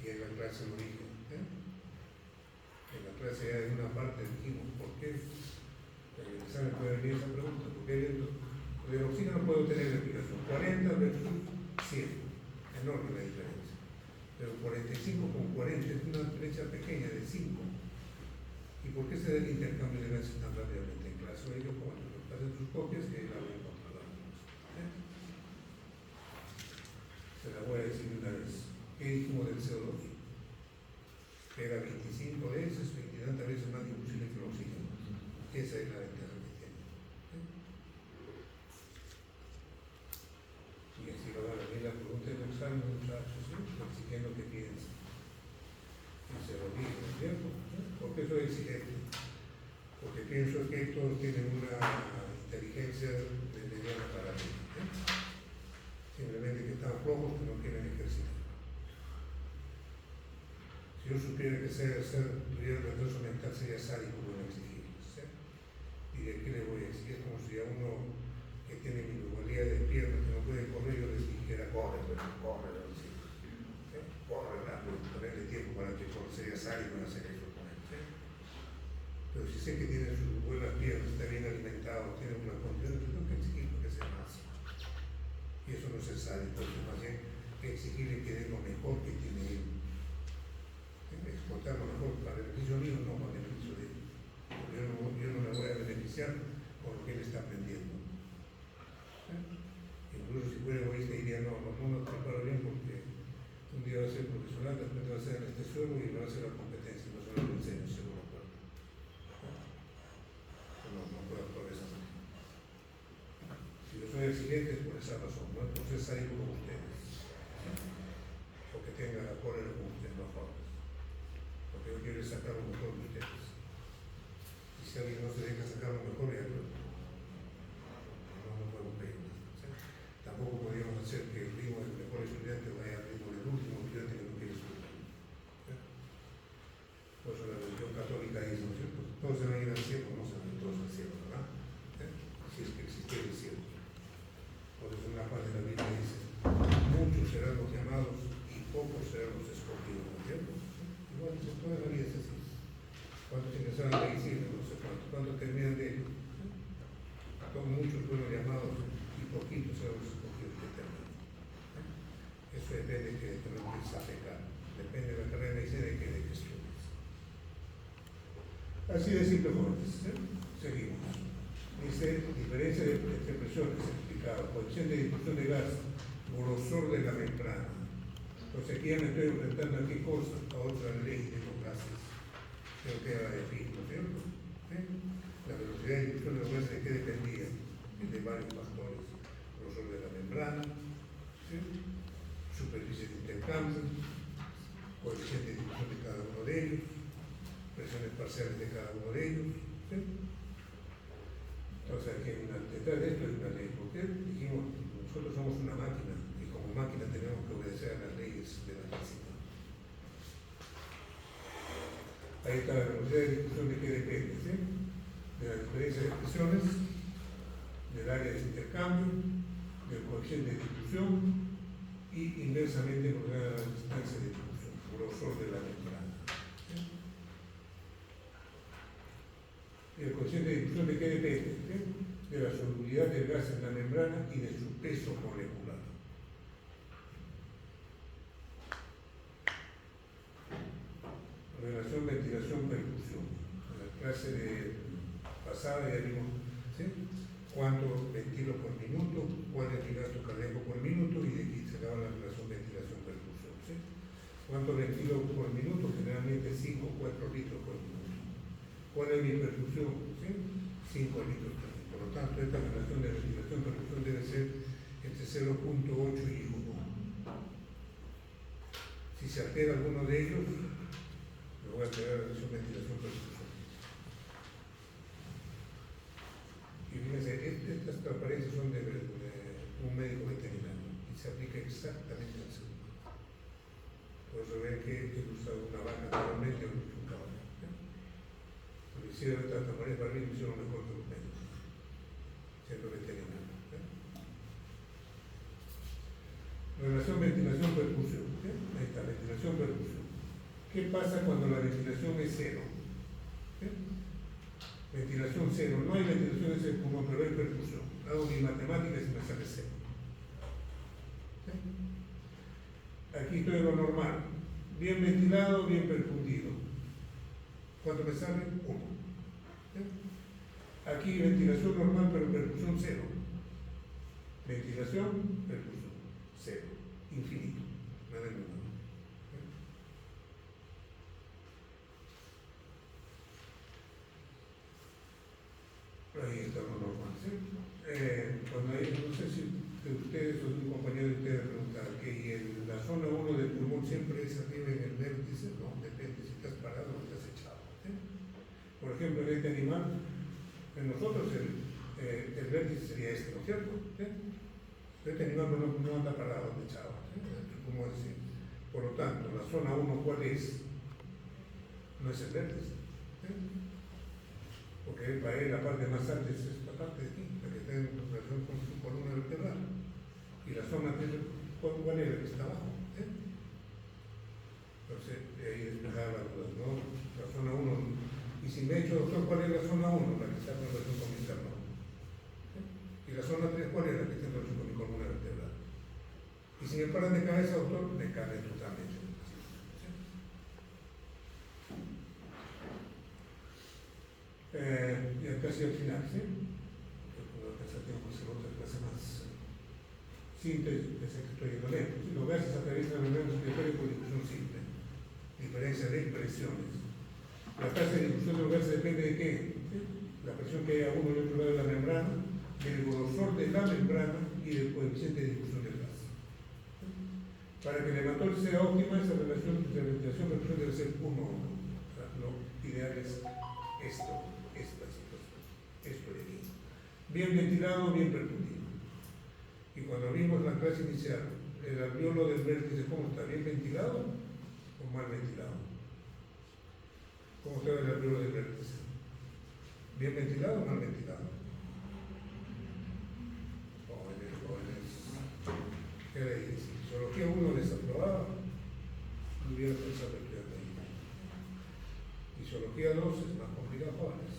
Y en la clase lo dije, en la clase ya en una parte dijimos por qué. El examen puede venir esa pregunta, porque el oxígeno puede tener la explicación 40 versus 100, enorme la diferencia, pero 45 con 40 es una diferencia pequeña de 5. ¿Y por qué se da el intercambio de gases tan rápidamente en clase? Oye, como nos pasen sus copias que la voy a controlar. Se la voy a decir una vez. ¿Qué dijimos del CO2? Que era 25 veces, 20 tantas veces más combustible que el oxígeno. Esa es la ventaja que tiene. Y así lo van a venir la pregunta del examen, muchachos, exigiendo que piensen. Y se lo digo, ¿no es cierto? ¿Por qué soy exigente? Porque pienso que todos tienen una inteligencia de mediana para mí. Simplemente que están flojos, que no quieren ejercitar. Si yo supiera que tuviera retraso mental, sería sádico con exigirles. Y de qué le voy a exigir, como si a uno que tiene minusvalía de piernas, que no puede correr, yo le dijera, corre, corre, corre rápido, ponerle tiempo para que corra, sería sádico en hacer eso con él. Pero si sé que tiene sus buenas piernas, está bien alimentado, tiene una condición, tengo que exigir que sea más. Y eso no es sádico, es más bien exigirle que dé lo mejor que tiene él. Exportar lo mejor para beneficio mío, no para beneficio de él. Yo no me voy a beneficiar con lo que él está aprendiendo. Incluso si fuera egoísta diría, no preparo bien porque un día va a ser profesional, después va a ser anestesiólogo y va a hacer la competencia, no solo lo enseño, seguro. No puedo actuar de esa manera. Si yo soy exigente es por esa razón, no es por ser sádico con ustedes, o que tenga la cólera con ustedes, no jodas. Porque yo quiero sacar lo mejor de ustedes. Y si alguien no se deja sacar lo mejor, ya no podemos pedir más. Tampoco podríamos hacer que el ritmo del mejor estudiante vaya al ritmo del último estudiante que no quiere estudiar. Por eso la religión católica dice, ¿no es cierto? Todos se van a ir al cielo, no se van a ir todos al cielo, ¿verdad? Si es que existe el cielo. Por eso una parte de la Biblia dice, muchos serán los llamados y pocos serán los escogidos, ¿no es cierto? Igual, toda la vida es así. ¿Cuántos ingresaron a la medicina? No sé cuántos. ¿Cuántos terminan de ello? Muchos fueron llamados y poquitos serán los escogidos que terminan. Eso depende de que no empieces a pecar. Depende de la carrera de medicina de que estudies. Así de simple, jóvenes. Seguimos. Dice, diferencia entre presiones, explicado, coeficiente de difusión de gas, grosor de la membrana. Entonces aquí ya me estoy enfrentando a qué cosa, a otra ley de los gases. Creo que era de Fick, ¿no es cierto? La velocidad de difusión de los gases, ¿de qué dependía? De varios factores. Grosor de la membrana, superficie de intercambio, coeficiente de difusión de cada uno de ellos, presiones parciales de cada uno de ellos. Entonces aquí detrás de esto hay una ley, porque dijimos, nosotros somos una máquina y como máquina tenemos que obedecer a las leyes de la física. Ahí está la velocidad de difusión de qué depende, ¿sí? De la diferencia de presiones, del área de intercambio, del coeficiente de difusión y inversamente proporcional a la distancia de difusión, grosor de la membrana. El coeficiente de difusión de qué depende? ¿Sí? De la solubilidad del gas en la membrana y de su peso molecular. Relación ventilación-perfusión. En la clase pasada ya vimos, ¿sí?, cuánto ventilo por minuto, cuál es mi gasto cardíaco por minuto, y de aquí se daba la relación ventilación-perfusión. ¿Sí? ¿Cuánto ventilo por minuto? Generalmente 5 o 4 litros por minuto. ¿Cuál es mi perfusión? ¿Sí? 5 litros por minuto. Por lo tanto, esta relación de ventilación-perfusión debe ser entre 0.8 y 1. Si se altera alguno de ellos, lo voy a alterar a su ventilación percusión. Y fíjense, estas transparencias son de un médico veterinario y se aplica exactamente al segundo. Por eso ven que he usado una vaca normalmente o un caballo. Lo hicieron estas transparencias para mí, lo hicieron mejor que los médicos, siendo veterinario. Relación ventilación-percusión. Ahí está, ventilación-percusión. ¿Qué pasa cuando la ventilación es cero? Ventilación cero. No hay ventilación en ese pulmón, pero hay percusión. Hago mi matemáticas y me sale cero. Aquí estoy en lo normal. Bien ventilado, bien perfundido. ¿Cuánto me sale? 1. Aquí ventilación normal, pero percusión cero. Ventilación, percusión, cero. Infinito. Nada de nada. Ahí está lo normal, ¿sí? Cuando hay, no sé si de ustedes o de un compañero de ustedes preguntar que en la zona 1 del pulmón siempre es arriba en el vértice, no, depende si estás parado o estás echado. ¿Sí? Por ejemplo, en este animal, en nosotros el vértice sería este, ¿no es cierto? ¿Sí? Este animal no anda parado, anda echado. ¿Sí? ¿Cómo decir? Por lo tanto, la zona 1, ¿cuál es? No es el vértice. ¿Sí? Porque para él la parte más alta es esta parte de aquí, la que está en relación con su columna vertebral. Y la zona 3, ¿cuál es la que está abajo? Entonces, ahí despejar las dudas, ¿no? La zona 1. Y si me he hecho, doctor, ¿cuál es la zona 1? La que está en relación con mi esternón. Y la zona 3, ¿cuál es la que está en relación con mi columna vertebral? Y si me paran de cabeza, doctor, me cae totalmente. Ya casi al final, ¿sí? Puedo pensar que vamos a hacer otra clase más síntesis, pensé que estoy yendo lento. Si los gases atraviesan el membrana respiratoria por difusión simple, diferencia de presiones. La tasa de difusión de los gases depende de qué? ¿Sí? La presión que hay a uno y otro lado de la membrana, del grosor de la membrana y del coeficiente de difusión del gas. Para que el hematol sea óptima, esa relación de ventilación-percusión debe ser 1 a 1. O sea, lo ideal es esta situación, esto de aquí. Bien ventilado, bien perfundido. Y cuando vimos la clase inicial, el alveolo del vértice, ¿cómo está? ¿Bien ventilado o mal ventilado? ¿Cómo está el alveolo del vértice? ¿Bien ventilado o mal ventilado? Jóvenes. ¿Qué le dice? Si fisiología 1 desaprobaba, no hubiera pensado que era ahí. Fisiología 2 es más complicado, jóvenes.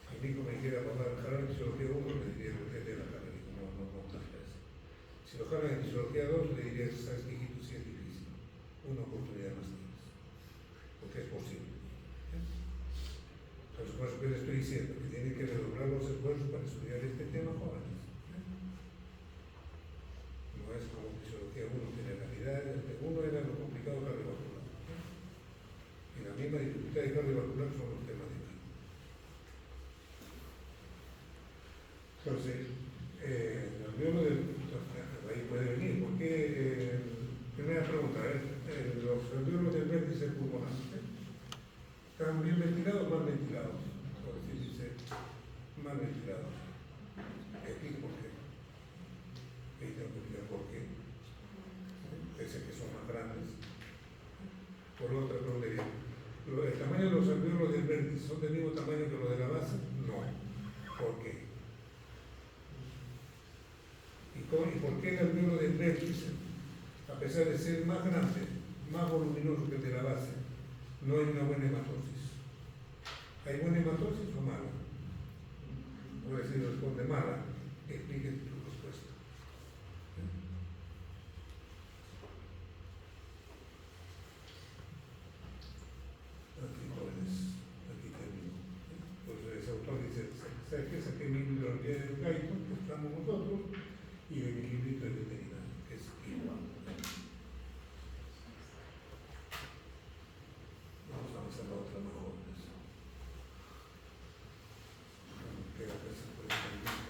Si el médico me dijera jalar en fisiología 1, le diría que de la carrera, no veces. Si lo jalan en fisiología 2, le diría, sabes que hijito, sí es difícil. Una oportunidad más tienes. Porque es posible. Entonces, por eso que les estoy diciendo, que tienen que redoblar los esfuerzos para estudiar este tema, jóvenes. No es como fisiología 1 generalidades, el 1 era lo complicado cardiovascular. Y la misma dificultad de cardiovascular son los temas de aquí. Entonces, el alveolo del... ahí puede venir, porque primera pregunta, los alveolos del vértice pulmonar, ¿están bien ventilados o mal ventilados? Por decir, dice, mal ventilados. Explico por qué. Ahí tengo que explicar por qué. Pese que son más grandes. Por otra pregunta, ¿el tamaño de los alveolos del vértice son del mismo tamaño que los de la base? No. ¿Por qué? ¿Y por qué el alveolo del vértice, a pesar de ser más grande, más voluminoso que el de la base, no hay una buena hematosis? ¿Hay buena hematosis o mala? Voy a decir, responde mala. Explique tu respuesta. Aquí, jóvenes, aquí termino. Entonces, ese autor dice, ¿sabes qué? Saqué mi bibliografía del Gaito, que estamos nosotros, y de mi librito de veterinario, que es igual. Vamos a hacer la otra mejor. Queda casi 40 minutos.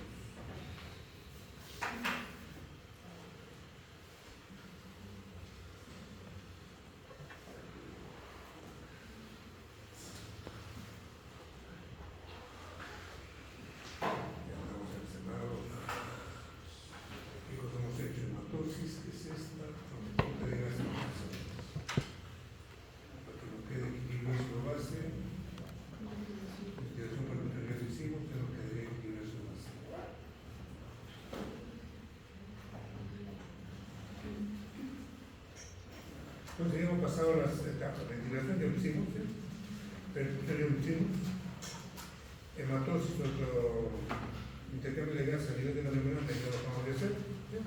Entonces hemos pasado las etapas. Ventilación ya lo hicimos, ¿sí? Percusión ya lo hicimos. Hematosis, nuestro intercambio de gas a nivel de la membrana, ya lo vamos a hacer. ¿Sí?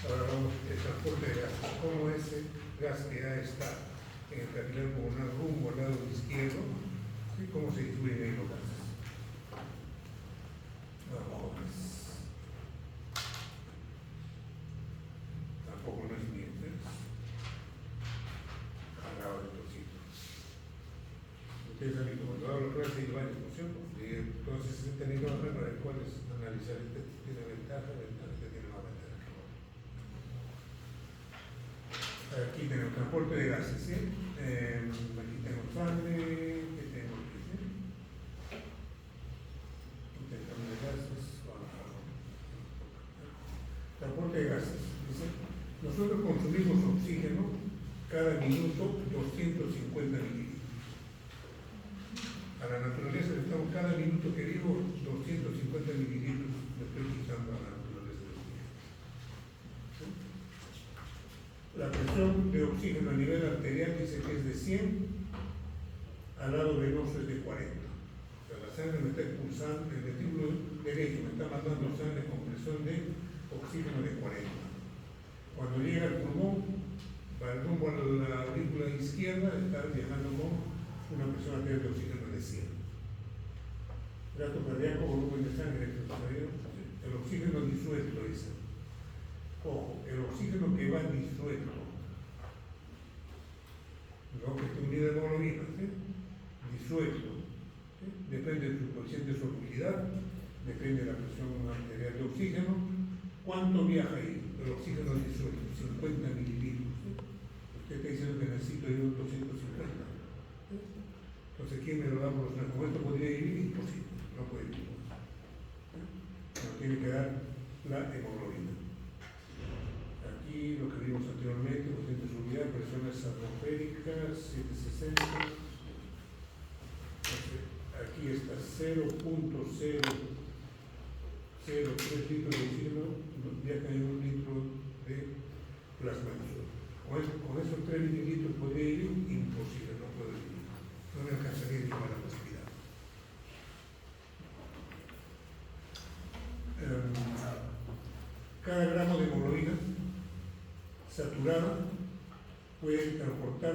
Ahora vamos al transporte de gases. ¿Cómo ese gas que ya está en el capilar pulmonar rumbo al lado izquierdo, ¿sí? ¿Cómo se distribuyen ahí los gases? Vamos. Tampoco no es bien, ¿eh? Cargado de trocitos. Ustedes han visto cuando hablo clase hay varias funciones, entonces se tenido para el cual es analizar este tiene ventaja, este tiene más ventaja que otro. Aquí tenemos transporte de gases, ¿sí? Aquí tengo sangre, ¿qué tengo aquí? ¿Sí? Intercambio de gases, transporte de gases, ¿sí? Nosotros consumimos oxígeno cada minuto 250 mililitros. A la naturaleza le estamos cada minuto que vivo 250 mililitros le estoy quitando a la naturaleza del oxígeno. ¿Sí? La presión de oxígeno a nivel arterial dice que es de 100, al lado venoso es de 40. O sea, la sangre me está expulsando, el vestíbulo derecho me está mandando sangre con presión de oxígeno de 40. Cuando llega al pulmón, va rumbo a la aurícula izquierda, está viajando con una presión arterial de oxígeno de 100. Gasto cardíaco, volumen de sangre, el oxígeno disuelto, dice. Ojo, el oxígeno que va disuelto, no que esté unido a hemoglobina, ¿sí? Disuelto, ¿sí? Depende de su coeficiente de solubilidad, depende de la presión arterial de oxígeno. ¿Cuánto viaja ahí? El oxígeno disuelto, 50 mililitros. ¿Sí? Usted está diciendo que necesito yo 250. ¿Sí? Entonces, ¿quién me lo da por los tres? Con esto podría vivir, imposible, no puede vivir. ¿Sí? Nos tiene que dar la hemoglobina. Aquí lo que vimos anteriormente, coeficiente de solubilidad, presiones atmosféricas, 760. Entonces, aquí está 0.003 litros de oxígeno, viaja en 1 litro de plasma disolto. Con esos 3 mililitros podría vivir, imposible, no puedo vivir. No me alcanzaría ni para respirar. Cada gramo de hemoglobina saturada puede transportar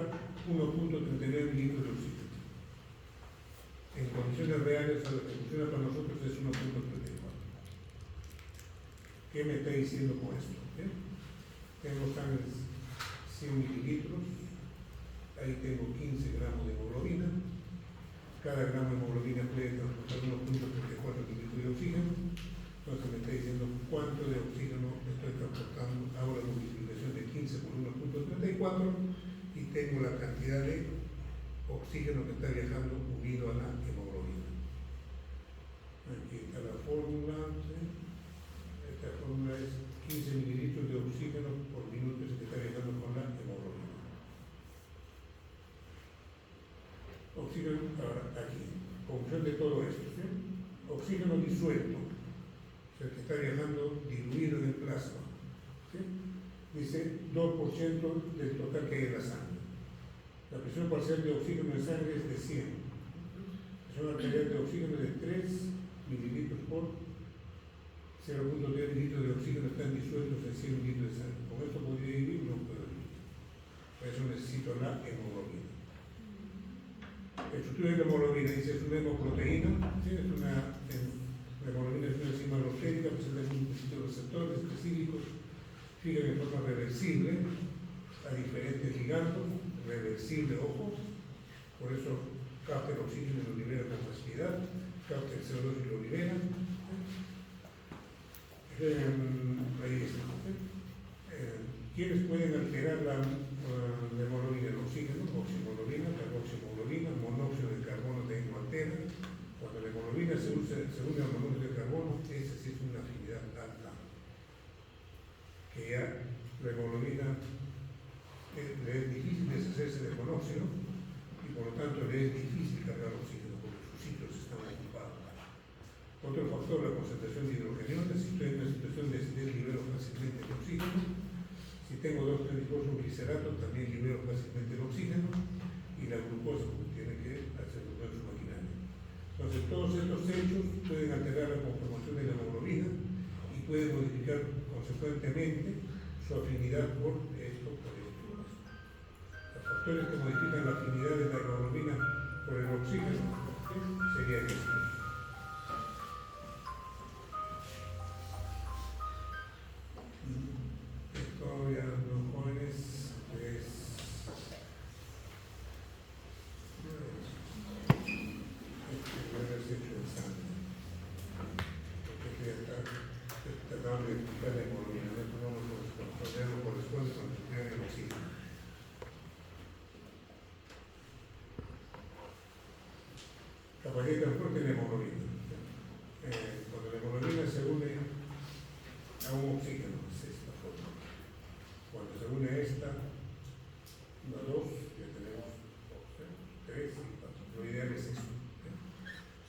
1.39 litros de oxígeno. En condiciones reales, a lo que funciona para nosotros es 1.34. ¿Qué me está diciendo con esto? ¿Eh? Tengo sangre 100 mililitros, ahí tengo 15 gramos de hemoglobina. Cada gramo de hemoglobina puede transportar 1.34 litros de oxígeno. Entonces me está diciendo cuánto de oxígeno estoy transportando. Hago la multiplicación de 15 por 1.34 y tengo la cantidad de oxígeno que está viajando unido a la hemoglobina. Aquí está la fórmula. ¿Sí? Esta fórmula es 15 mililitros de oxígeno por minuto que está viajando con la hemoglobina. Oxígeno, ahora aquí, función de todo esto, ¿sí? Oxígeno disuelto, o sea, que está viajando diluido en el plasma, ¿sí? Dice 2% del total que hay en la sangre. La presión parcial de oxígeno en sangre es de 100. La presión arterial de oxígeno es de 3 mililitros por 0.3 litros de oxígeno están disueltos en 100 litros de sangre. Con esto podría vivir, no puedo vivir. Por eso necesito la hemoglobina. La estructura de la hemoglobina dice es una hemoproteína, ¿sí? La hemoglobina es una enzima alostérica, presenta un conjunto de receptores específicos, fijan en forma reversible a diferentes ligandos, reversible, ojo, por eso capta el oxígeno y lo libera con facilidad, capta el CO2 y lo libera. Ahí está. ¿Quiénes pueden alterar la hemoglobina? El oxígeno, oximoglobina, carboximoglobina, monóxido de carbono de altera. Cuando la hemoglobina se une al monóxido de carbono, esa sí es una afinidad alta. Que ya la hemoglobina le es difícil deshacerse del monóxido y por lo tanto le es difícil cargar oxígeno porque sus ciclos están ocupados. Otro factor, la concentración de hidrogeniones. Si estoy en una situación de libero fácilmente de oxígeno. Si tengo 2,34 también libero fácilmente el oxígeno y la glucosa, porque tiene que hacer su maquinaria. Entonces, todos estos hechos pueden alterar la conformación de la hemoglobina y pueden modificar consecuentemente su afinidad por esto, por esto y por esto. Los factores que modifican la afinidad de la hemoglobina por el oxígeno serían estos. Esto ya los jóvenes es tratando de explicar la hemoglobina, no nos corresponde cuando se crea el oxígeno. Capacidad de transporte de la hemoglobina. Cuando la hemoglobina se une a un oxígeno, es esta forma. Cuando se une a esta, la 2, ya tenemos 3 y 4. Lo ideal es eso.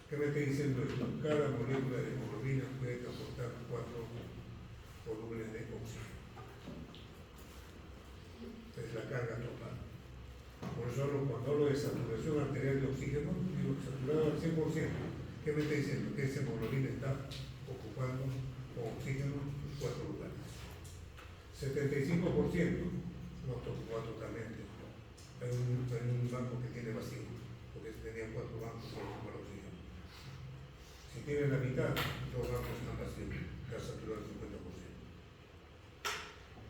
¿Qué me está diciendo esto? Cada molécula de hemoglobina puede transportar 4 volúmenes de oxígeno. Es la carga total. Por eso cuando hablo de saturación arterial de oxígeno, digo saturado al 100%. ¿Qué me está diciendo? Que esa hemoglobina está ocupando con oxígeno sus 4 lugares. 75% no está ocupado totalmente. Hay un banco que tiene vacío, porque tenía 4 bancos para ocupar oxígeno. Si tiene la mitad, 2 bancos están vacíos, está saturado al 50%.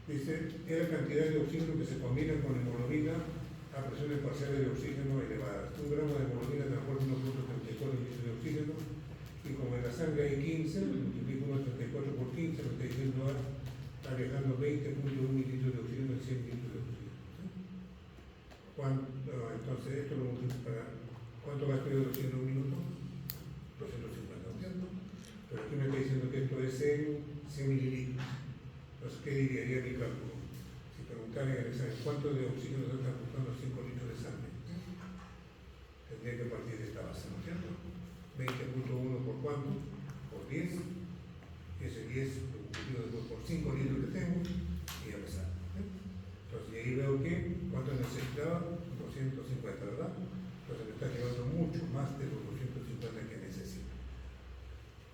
Dice, es la cantidad de oxígeno que se combina con hemoglobina a presiones parciales de oxígeno elevadas. 1 gramo de hemoglobina transporta 1,34 litros de oxígeno y como en la sangre hay 15, multiplico 1,34 por 15, lo que está diciendo está viajando 20,1 mililitros de oxígeno en 100 litros de oxígeno. Entonces, esto lo multiplica. ¿Cuánto gasto yo de oxígeno en un minuto? 250, ¿cierto? Pero aquí me está diciendo que esto es en 100 mililitros. Entonces, ¿qué diría mi cálculo? Si preguntara en el examen, ¿cuánto de oxígeno se está aportando 5 litros de sangre? Tendría que partir de esta base, ¿no es cierto? 20,1 por cuánto? Por 10. Ese 10 lo multiplico después por 5 litros que tengo y ya me sale. Entonces, y ahí veo que, ¿cuánto necesitaba? 250, ¿verdad? Entonces me está llevando mucho más de los 250 que necesito.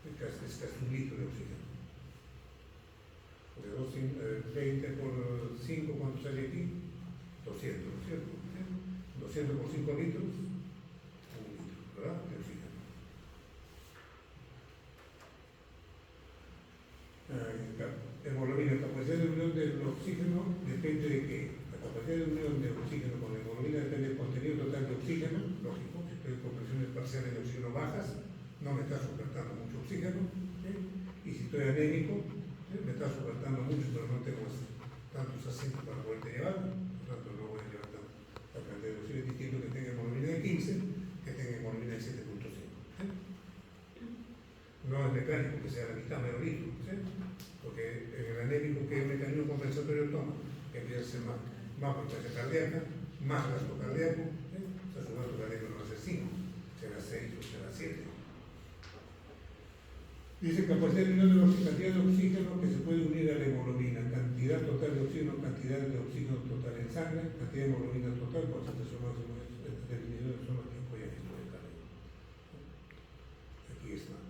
Es casi un litro de oxígeno. Porque 20 por 5, ¿cuánto sale aquí? 200, ¿no es cierto? 200 por 5 litros, 1 litro, ¿verdad? De oxígeno. Hemoglobina, capacidad de unión del oxígeno depende de qué. La capacidad de unión del oxígeno con la hemoglobina depende del contenido total de oxígeno, lógico, si estoy con presiones parciales de oxígeno bajas, no me está soportando mucho oxígeno, y si estoy anémico, me está soportando mucho, pero no tengo tantos asientos para poderte llevar, por tanto no voy a llevar tanto. La cantidad de oxígeno es distinto que tenga hemoglobina de 15 que tenga hemoglobina de 7,5. No es mecánico que sea la mitad menos litro, porque en el anémico, ¿qué mecanismo compensatorio toma? Que empieza a ser más frecuencia cardíaca, más gasto cardíaco, o sea, su gasto cardíaco no va a ser 5, será 6 o será 7. Dice capacidad de unión de cantidad de oxígeno que se puede unir a la hemoglobina, cantidad total de oxígeno, cantidad de oxígeno total en sangre, cantidad de hemoglobina total, concentración máxima de definiciones son las que apoyan esto de carga. Aquí está.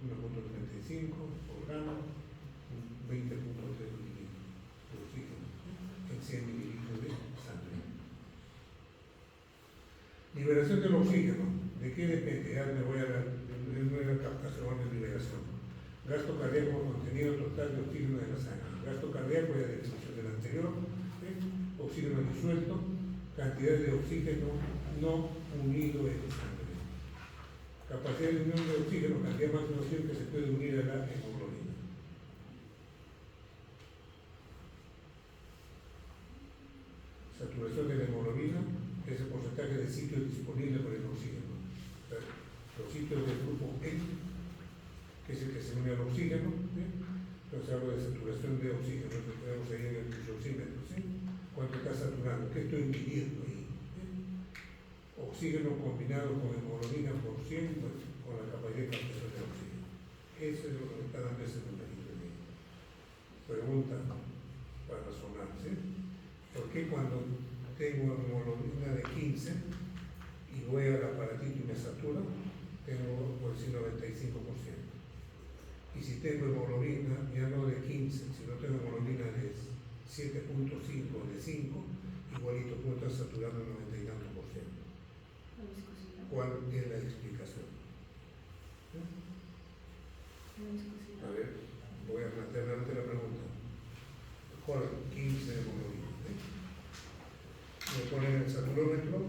1,35 por gramo, 20,3 mililitros de oxígeno en 100 mililitros de sangre. Liberación del oxígeno. ¿De qué depende? Ya me voy a dar nueva captación de liberación. Gasto cardíaco, contenido total de oxígeno de la sangre. Gasto cardíaco ya de definición del anterior. Oxígeno disuelto, cantidad de oxígeno no unido en sangre. Capacidad de unión de oxígeno, cantidad máxima de oxígeno que se puede unir a la hemoglobina. Saturación de la hemoglobina es el porcentaje de sitios disponibles para el oxígeno. O sea, los sitios del grupo N, que es el que se une al oxígeno, entonces hablo de saturación de oxígeno, lo tenemos ahí en el oxímetro, ¿cuánto está saturando? ¿Qué estoy midiendo ahí? Oxígeno combinado con hemoglobina por 100, pues, con la capacidad de captación de oxígeno. Eso es lo que me está dando ese numerito. Pregunta para resolver. cuando tengo hemoglobina de 15 y voy al aparatito y me satura, tengo por decir 95%. Y si tengo hemoglobina ya no de 15, si no tengo hemoglobina de 7.5 o de 5, igualito puedo estar saturando el 90 y tanto por ciento. ¿Cuál es la explicación? A ver, voy a plantearte la pregunta. ¿Cuál? 15 de hemoglobina. Me ponen el saturómetro 100%.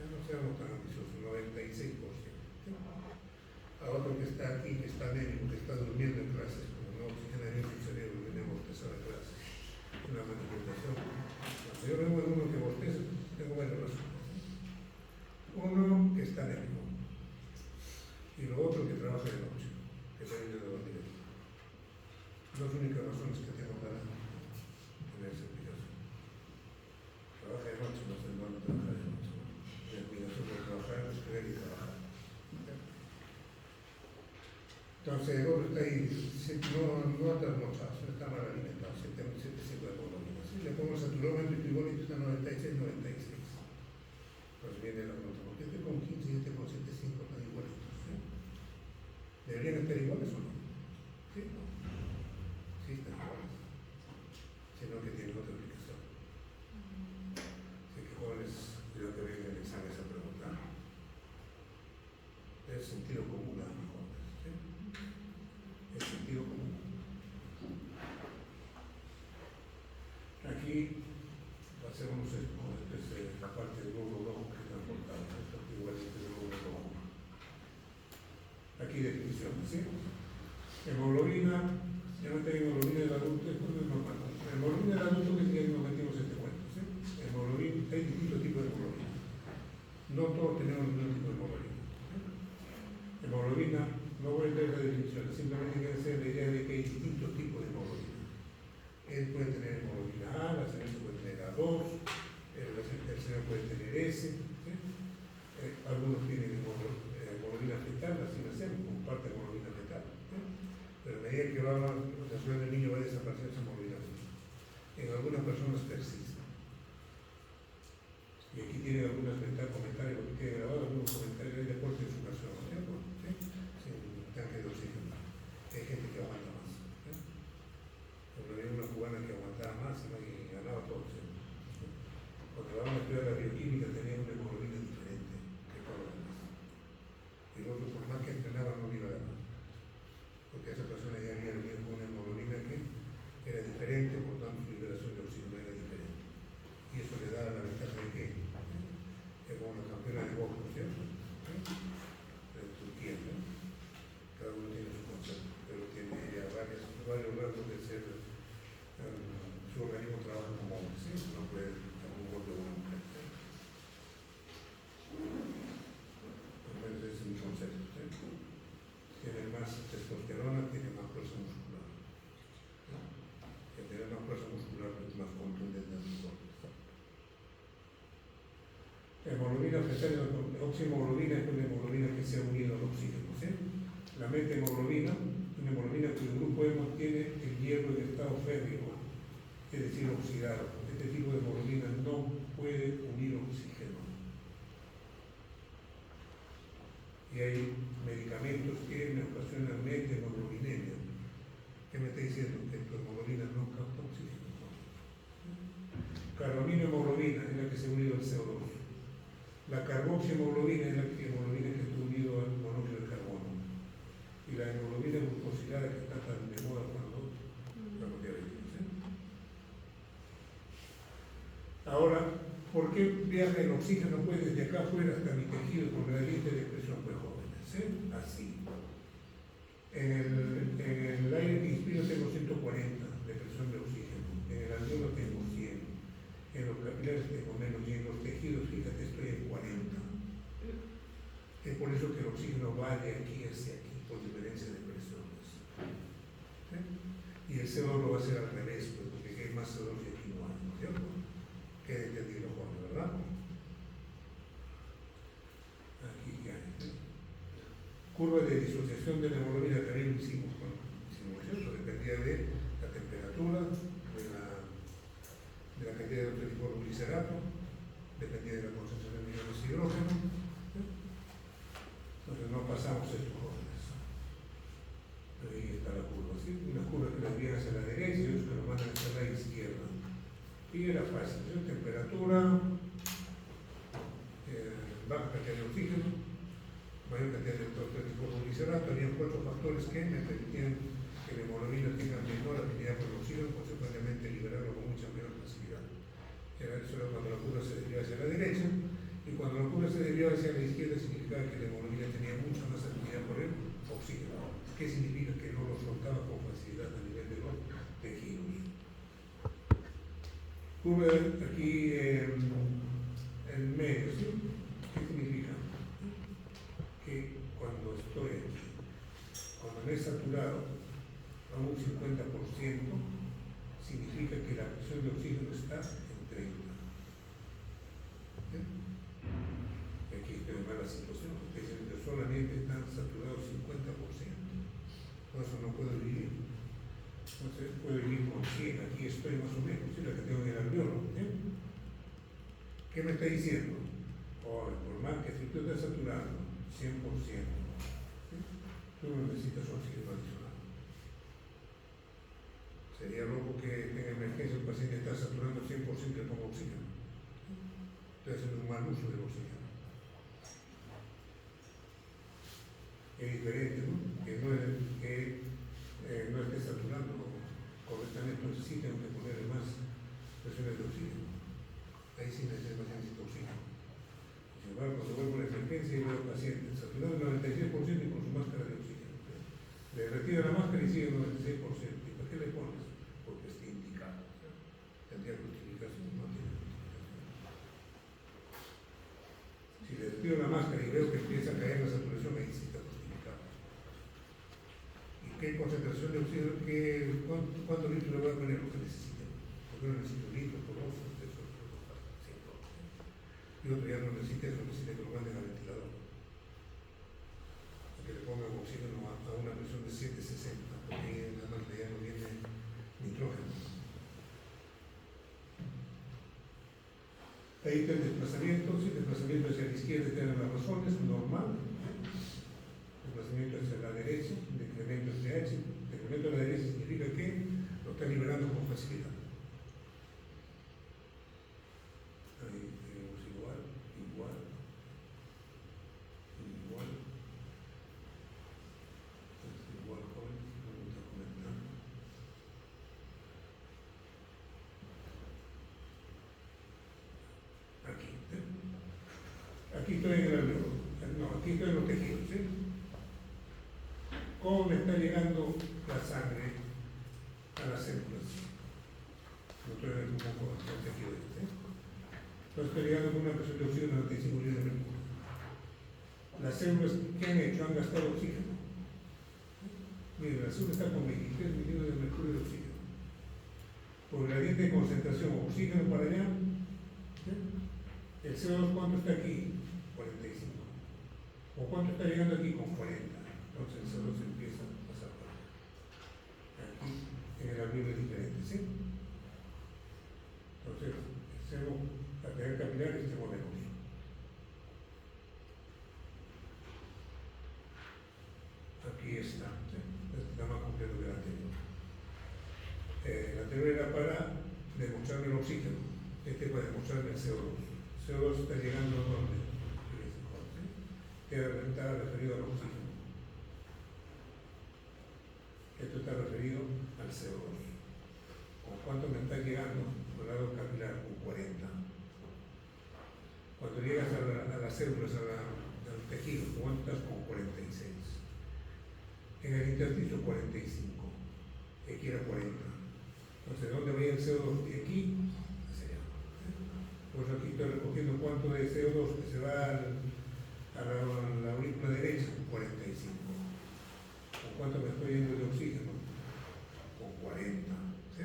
Ya no seamos tan ambiciosos, 96%. A otro que está aquí, que está anémico, que está durmiendo en clases, como no oxigena bien su cerebro, viene a bostezar a clase. Una manifestación. Cuando yo veo uno que bosteza, tengo varios razones. Uno que está anémico. Y lo otro que trabaja de noche, que está viene de dormir. Las únicas razones que tengo para tener esa explicación. Trabaja de noche, no sé, no trabaja de noche. Mi admiración por trabajar es estudiar y trabajar. Entonces el otro está ahí, no trasnochado, está mal alimentado, 7,5 de hemoglobina. Si le pongo el saturómetro y igualito está 96. Pues viene la pregunta, ¿por qué este con 15 y este con 7,5 están igualitos? ¿Sí? ¿Deberían estar iguales o no? Sí, no. Sí están iguales, sino que tienen otra explicación. Así que jóvenes, creo que vengan el examen a preguntar. Es sentido común nada más, jóvenes. ¿Sí? Es sentido común. Aquí hacemos la parte del globo rojo que está aportada, esto igual es el globo rojo. Aquí definición, ¿sí? Hemoglobina, ya no tengo hemoglobina del adulto, esto no es normal. Hemoglobina del adulto que tiene nos metimos este cuento, ¿sí? Hemoglobina, hay distintos tipos de hemoglobina. No todos tenemos el mismo tipo de hemoglobina. Hemoglobina, no voy a entrar en la definición, simplemente quiero hacer la idea de que hay distintos tipos de hemoglobina. Él puede tener hemoglobina A, la señora puede tener A2, el señor puede tener S, ¿sí? Algunos tienen hemoglobina fetal, así nacemos, comparten hemoglobina fetal, ¿sí? Pero a medida que va la suerte del niño va a desaparecer esa hemoglobina fetal. En algunas personas persiste. Y aquí tienen algunos comentarios, porque tiene grabado algunos comentarios de deporte en su caso, ¿sí? Sin tanque de oxígeno. Hay gente que aguanta más. ¿Sí? Cuando había una cubana que aguantaba más y ganaba todo. ¿Sí? Cuando van a estudiar la bioquímica tenía una hemoglobina diferente que todos los demás. Y el otro, por más que entrenaba, no iba a ganar. Porque esa persona ya había venido con una hemoglobina que era diferente, por tanto su liberación de oxígeno era diferente. Y eso le da la ventaja de que es como la campeona de box, ¿no es cierto? De Turquía, ¿no? Cada uno tiene su concepto, pero tiene ya varios rasgos de ser, su organismo trabaja como hombre, ¿sí? No puede dar un golpe de una mujer. ¿Sí? Al menos ese es mi concepto, ¿sí? Tiene más testosterona, tiene más fuerza muscular. ¿Sí? Que tener más fuerza muscular es más contundente en el cuerpo. Hemoglobina fetal, oxihemoglobina es una hemoglobina que se ha unido al oxígeno, ¿sí? La metahemoglobina, una hemoglobina cuyo grupo hemo tiene el hierro en estado férreo, es decir, oxidado. Este tipo de hemoglobina no puede unir oxígeno. Y hay medicamentos que me ocasionan metahemoglobinemia. ¿Qué me está diciendo? Que tu hemoglobina no capta oxígeno. Carbaminohemoglobina es la que se ha unido al CO2. La carboxihemoglobina es la hemoglobina que está unido al monóxido de carbono. Y la hemoglobina glucosilada que está tan de moda cuando la diabetes. ¿Sí? Ahora, ¿por qué viaja el oxígeno pues desde acá afuera hasta mi tejido? Porque la lista de presión fue jóvenes, ¿sí? Así. En el aire que inspiro tengo 140 de presión de oxígeno. En el alveolo tengo 100. En los capilares tengo menos. Y en los tejidos, fíjate, estoy en 40. Es por eso que el oxígeno va de aquí hacia aquí, por diferencia de presiones. ¿Sí? Y el CO2 lo va a hacer al revés, pues, porque aquí hay más CO2 y aquí no hay, ¿no es cierto? Queda entendido, Juan, ¿verdad? Aquí ya hay. ¿Sí? Curva de disociación de la hemoglobina también hicimos, ¿no? Hicimos eso, dependía de la temperatura, de la cantidad de oxígeno-glicerato, dependía de la concentración de iones de hidrógeno. Entonces no pasamos estos jóvenes. Ahí está la curva, ¿sí? Una curva que la envían hacia la derecha y otros que lo mandan hacia la izquierda. Y era fácil, ¿sí? Temperatura, baja cantidad de oxígeno, mayor cantidad de oxígeno-glicerato. Había 4 factores que me permitían que la hemoglobina tenga menor afinidad por el oxígeno, consecuentemente liberarlo con mucha menor facilidad. Eso era cuando la curva se desviaba hacia la derecha, y cuando la curva se desviaba hacia la izquierda significaba que la hemoglobina tenía mucha más afinidad por el oxígeno. ¿Qué significa? Que no lo soltaba con facilidad a nivel de los tejidos. Curva aquí en medio, ¿sí? ¿Qué significa? Que cuando estoy aquí, cuando me he saturado a un 50%, significa que la presión de oxígeno está en 30. ¿Sí? Aquí estoy en mala situación, porque solamente están saturados 50%. Con eso no puedo vivir. Entonces puedo vivir con 100, aquí estoy más o menos, ¿sí? La que tengo en el alveolo. ¿Sí? ¿Qué me está diciendo? Por más que si tú estás saturando 100%, ¿sí? Tú no necesitas oxígeno adicional. Sería loco que tenga emergencia un paciente está saturando 100% y le ponga oxígeno. Estoy haciendo un mal uso del oxígeno. Es diferente, ¿no? Que no esté saturando correctamente, entonces sí tengo que ponerle más presiones de oxígeno. Ahí sí necesito oxígeno. Sin embargo, cuando vuelvo a la emergencia y veo pacientes saturando el 96% y con su máscara de oxígeno. Le retira la máscara y sigue el 96%. ¿Y para qué le pones? Porque está indicado. Tendría justificación, no tiene justificación. Si le retiro la máscara y veo que empieza a caer la saturación, ahí sí está justificado. ¿Y qué concentración de oxígeno? ¿Cuántos litros le voy a poner? Lo que necesite. Porque no necesito litros por oso, eso. Y otro ya no necesita eso, necesita que lo manden al ventilador. Que le pongan oxígeno a una presión de 760, porque ahí en la máquina ya no viene nitrógeno. Ahí está el desplazamiento, si el desplazamiento hacia la izquierda tiene las razones, normal. Desplazamiento hacia la derecha, decremento hacia H. Decremento a la derecha significa que lo está liberando con facilidad. Ahí tenemos igual. Igual, joven, me gusta comentar. Aquí estoy en el alveolo. No, aquí estoy en los tejidos, ¿sí? ¿Cómo me está llegando la sangre a las células? No estoy en el tejido, ¿sí? Entonces estoy llegando con una presión de oxígeno de 95 millones de mercurio. Las células, ¿qué han hecho? Han gastado oxígeno. Miren, la célula está con 23 millones de mercurio de oxígeno. Por el gradiente de concentración, oxígeno para allá. ¿Sí? El CO2, ¿cuánto está aquí? 45. ¿O cuánto está llegando aquí? Con 40. Entonces el CO2 empieza a pasar por allá. Aquí en el alveolo es diferente, ¿sí? Entonces, la cadena capilar es extremo venoso. Aquí está, ¿sí? Está más completo que el anterior. El anterior era para demostrarme el oxígeno, este para demostrarme el CO2. El CO2 está llegando a donde, ¿sí? Está referido al oxígeno. Esto está referido al CO2. ¿Con cuánto me está llegando? Por el lado capilar, con 40. Cuando llegas a las células, al tejido, ¿cuánto estás? Con 46. En el intersticio 45, aquí era 40. Entonces, ¿de dónde va el CO2? De aquí hacia allá. Pues aquí estoy recogiendo cuánto de CO2 que se va a la aurícula derecha, 45. ¿Con cuánto me estoy yendo de oxígeno? Con 40. ¿Sí?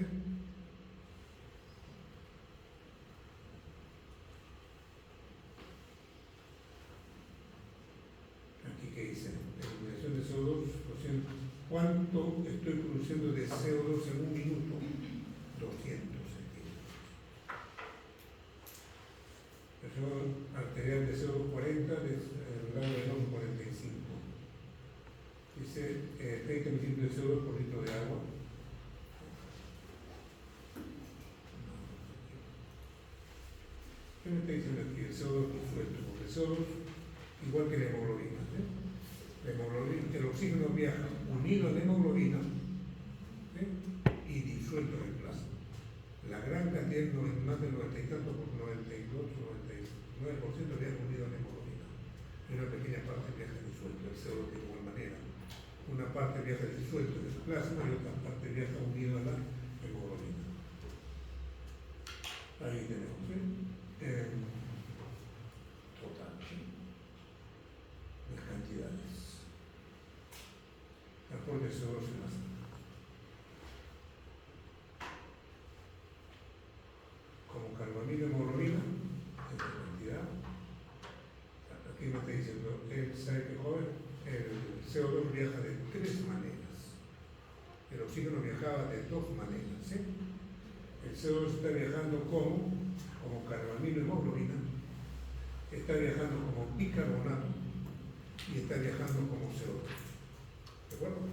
Aquí, ¿qué dice? Eliminación de CO2, ¿cuánto estoy produciendo de CO2 en un minuto? 200 centímetros. me está diciendo aquí? El CO2 disuelto, porque el CO2, igual que la hemoglobina, la hemoglobina, el oxígeno viaja unido a la hemoglobina y disuelto en el plasma. La gran cantidad, más del 90 y tanto, por 92, 99% viaja unido a la hemoglobina. Y una pequeña parte viaja disuelto, el CO2 de igual manera. Una parte viaja disuelto en el plasma y otra parte viaja unido a la hemoglobina. Ahí tenemos, total, las cantidades. Aporte CO2 en la sangre. Como carbamida y hemoglobina, esta cantidad. Aquí me está diciendo, él sabe que joven, el CO2 viaja de 3 maneras. El oxígeno viajaba de 2 maneras, ¿sí? El CO2 está viajando como carbamino y hemoglobina, está viajando como bicarbonato y está viajando como CO2. ¿De acuerdo?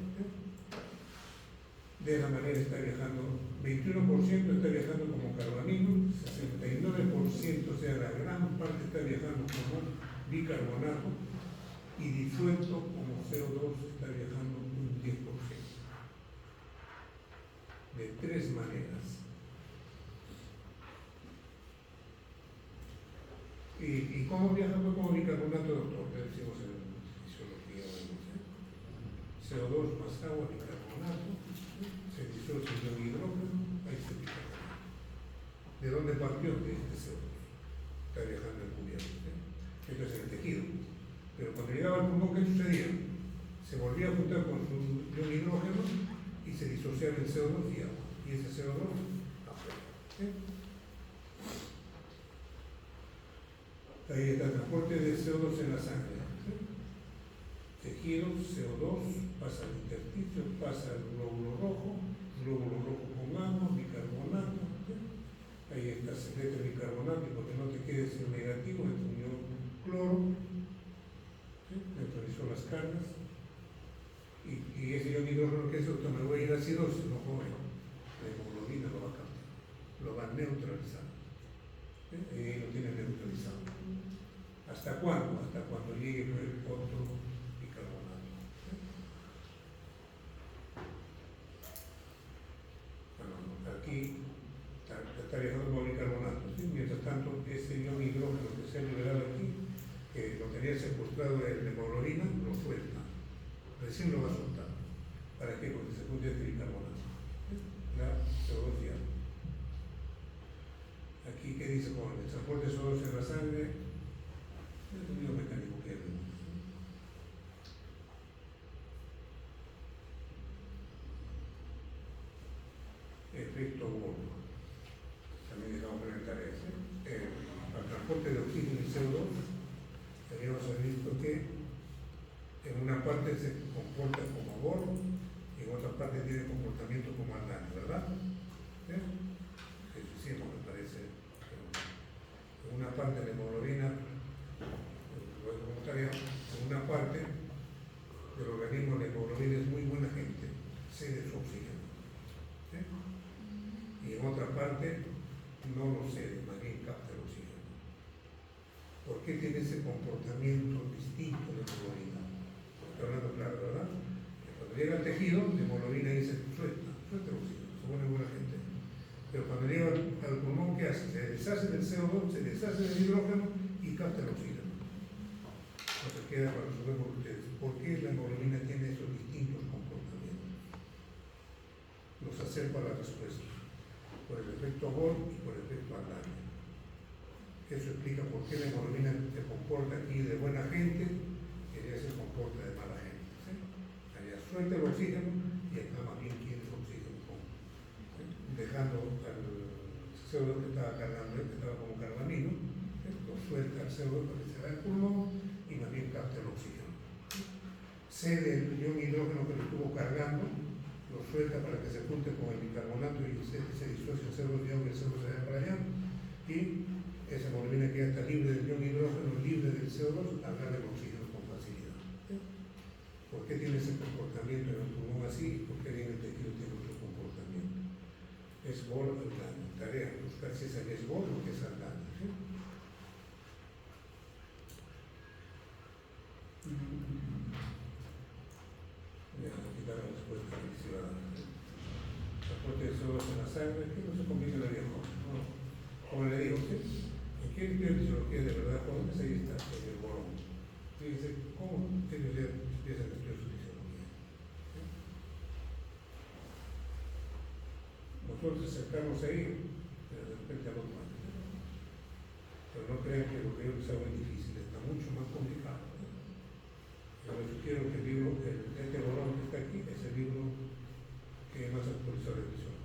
De esa manera está viajando, 21% está viajando como carbamino, 69%, o sea, la gran parte está viajando como bicarbonato y disuelto como CO2 está viajando un 10%. De 3 maneras. ¿Y cómo viaja como bicarbonato, doctor? Le decimos en fisiología, CO2 más agua, bicarbonato, se disuelve el hidrógeno, ahí se bicarbonato. ¿De dónde partió? De este CO2. Está viajando en cubierto. Esto es en el tejido. Pero cuando llegaba al pulmón, ¿qué sucedía? Se volvía a juntar con su hidrógeno y se disociaba el CO2 y agua. Y ese CO2 afuera. Ahí está el transporte de CO2 en la sangre. Tejido, CO2, pasa al intersticio, pasa al glóbulo rojo con agua, bicarbonato. Ahí está, secreto el bicarbonato, y porque no te quedes en negativo, es un ion cloro, neutralizó las cargas. Y ese ion hidrógeno que es esto, me voy a ir a acidosis, no joven. La hemoglobina lo va a cambiar, lo va a neutralizar. Ahí lo tiene neutralizado. ¿Hasta cuándo? Hasta cuando llegue el otro bicarbonato. Bueno, aquí está viajando con bicarbonato, ¿sí? Mientras tanto, ese ion hidrógeno que se ha liberado aquí, que lo tenía secuestrado en la hemoglobina, lo suelta. Recién lo va a soltar. ¿Para qué? Porque se junta este bicarbonato. La CO2 ya. Aquí, ¿qué dice? Con el transporte de CO2 en la sangre, es un lío mecánico que hay. Efecto Bohr. También dejamos poner tareas. Al transporte de oxígeno y CO2, habíamos visto que en una parte se comporta como Bohr y en otra parte tiene comportamiento como Ardan, ¿verdad? Eso hicimos, me parece. En una parte de la hemoglobina, como tarea, en una parte del organismo la hemoglobina es muy buena gente, cede su oxígeno. Y en otra parte no lo cede, más bien capta el oxígeno. ¿Por qué tiene ese comportamiento distinto de la hemoglobina? Estoy hablando claro, ¿verdad? Que cuando llega al tejido, la hemoglobina dice suelta el oxígeno, se pone buena gente. Pero cuando llega al pulmón, ¿qué hace? Se deshace del CO2, se deshace del hidrógeno y capta el oxígeno. Entonces queda para resolver por ustedes. ¿Por qué la hemoglobina tiene esos distintos comportamientos? Los acerco a la respuesta. Por el efecto Bohr y por el efecto Ardan. Eso explica por qué la hemoglobina se comporta aquí de buena gente y allá se comporta de mala gente. ¿Sí? Allá suelta el oxígeno y acá más bien quiere el oxígeno. ¿Sí? Dejando al CO2 que estaba cargando, que estaba como carbamino, lo suelta al CO2 para que se vaya al pulmón y más bien capta el oxígeno. Cede el ion hidrógeno que lo estuvo cargando, lo suelta para que se junte con el bicarbonato y se disocia el CO2 y el CO2 se vaya para allá. Y esa hemoglobina que ya está libre del ion hidrógeno, libre del CO2, agarra el oxígeno con facilidad. ¿Por qué tiene ese comportamiento en el pulmón así? ¿Por qué en el tejido tiene otro comportamiento? Es Bohr Ardan. Tarea, buscar si esa es Bohr o que es Ardan. ¿Sí? Ya nos quitaron después de la ciudadana. Transporte de CO2 en la sangre, que no se complica la vida, ¿no? Como le digo, ¿sí? En qué fisiología de verdad, cuando ahí está el bolón. Fíjense cómo ellos ya empiezan a estudiar su fisiología. ¿Sí? Nosotros acercamos ahí, pero de repente al otro lado. Pero no crean que lo que yo les hago es difícil, está mucho más complicado. Yo les sugiero que el libro, este bolón que está aquí, es el libro que más actualizado de fisiología.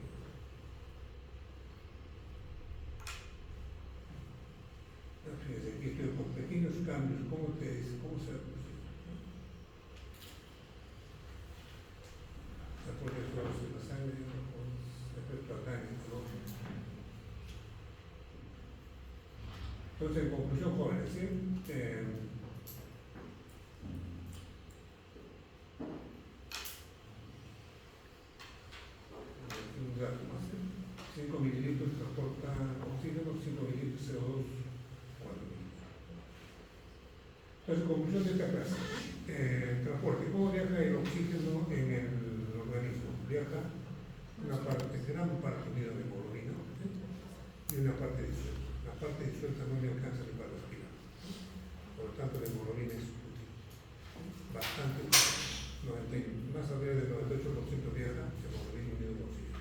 Fíjense, aquí estoy con pequeños cambios, cómo se reproduce. Transporte de suelos en la sangre, con efecto al daño, ¿no? Entonces, en conclusión, jóvenes, ¿sí? Un dato más, 5 mililitros transporta oxígeno, 5 mililitros CO2, 4 mililitros. Entonces, conclusión de esta clase. Transporte. ¿Cómo viaja el oxígeno en el organismo? Viaja una parte, gran parte unida de hemoglobina, ¿sí? Y una parte disuelta. La parte disuelta no le alcanza ni para respirar. Por lo tanto, la hemoglobina es útil. Bastante útil. Más allá del 98% viaja hemoglobina unida de oxígeno.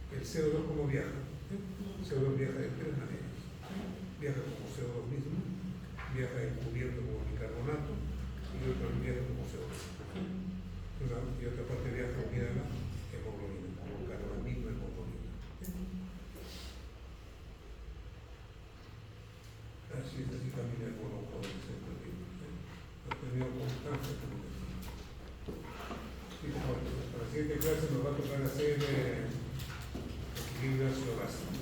El CO2, ¿cómo viaja? El CO2 viaja de tres maneras. Viaja como CO2 mismo, viaja encubierto como bicarbonato y otro viaja como CO2. Y otra parte viaja unida a la hemoglobina, como la misma hemoglobina. Así es, así camina el bono con el centro de ha tenido constancia como decimos. Para la siguiente clase nos va a tocar hacer equilibrio ácido básico.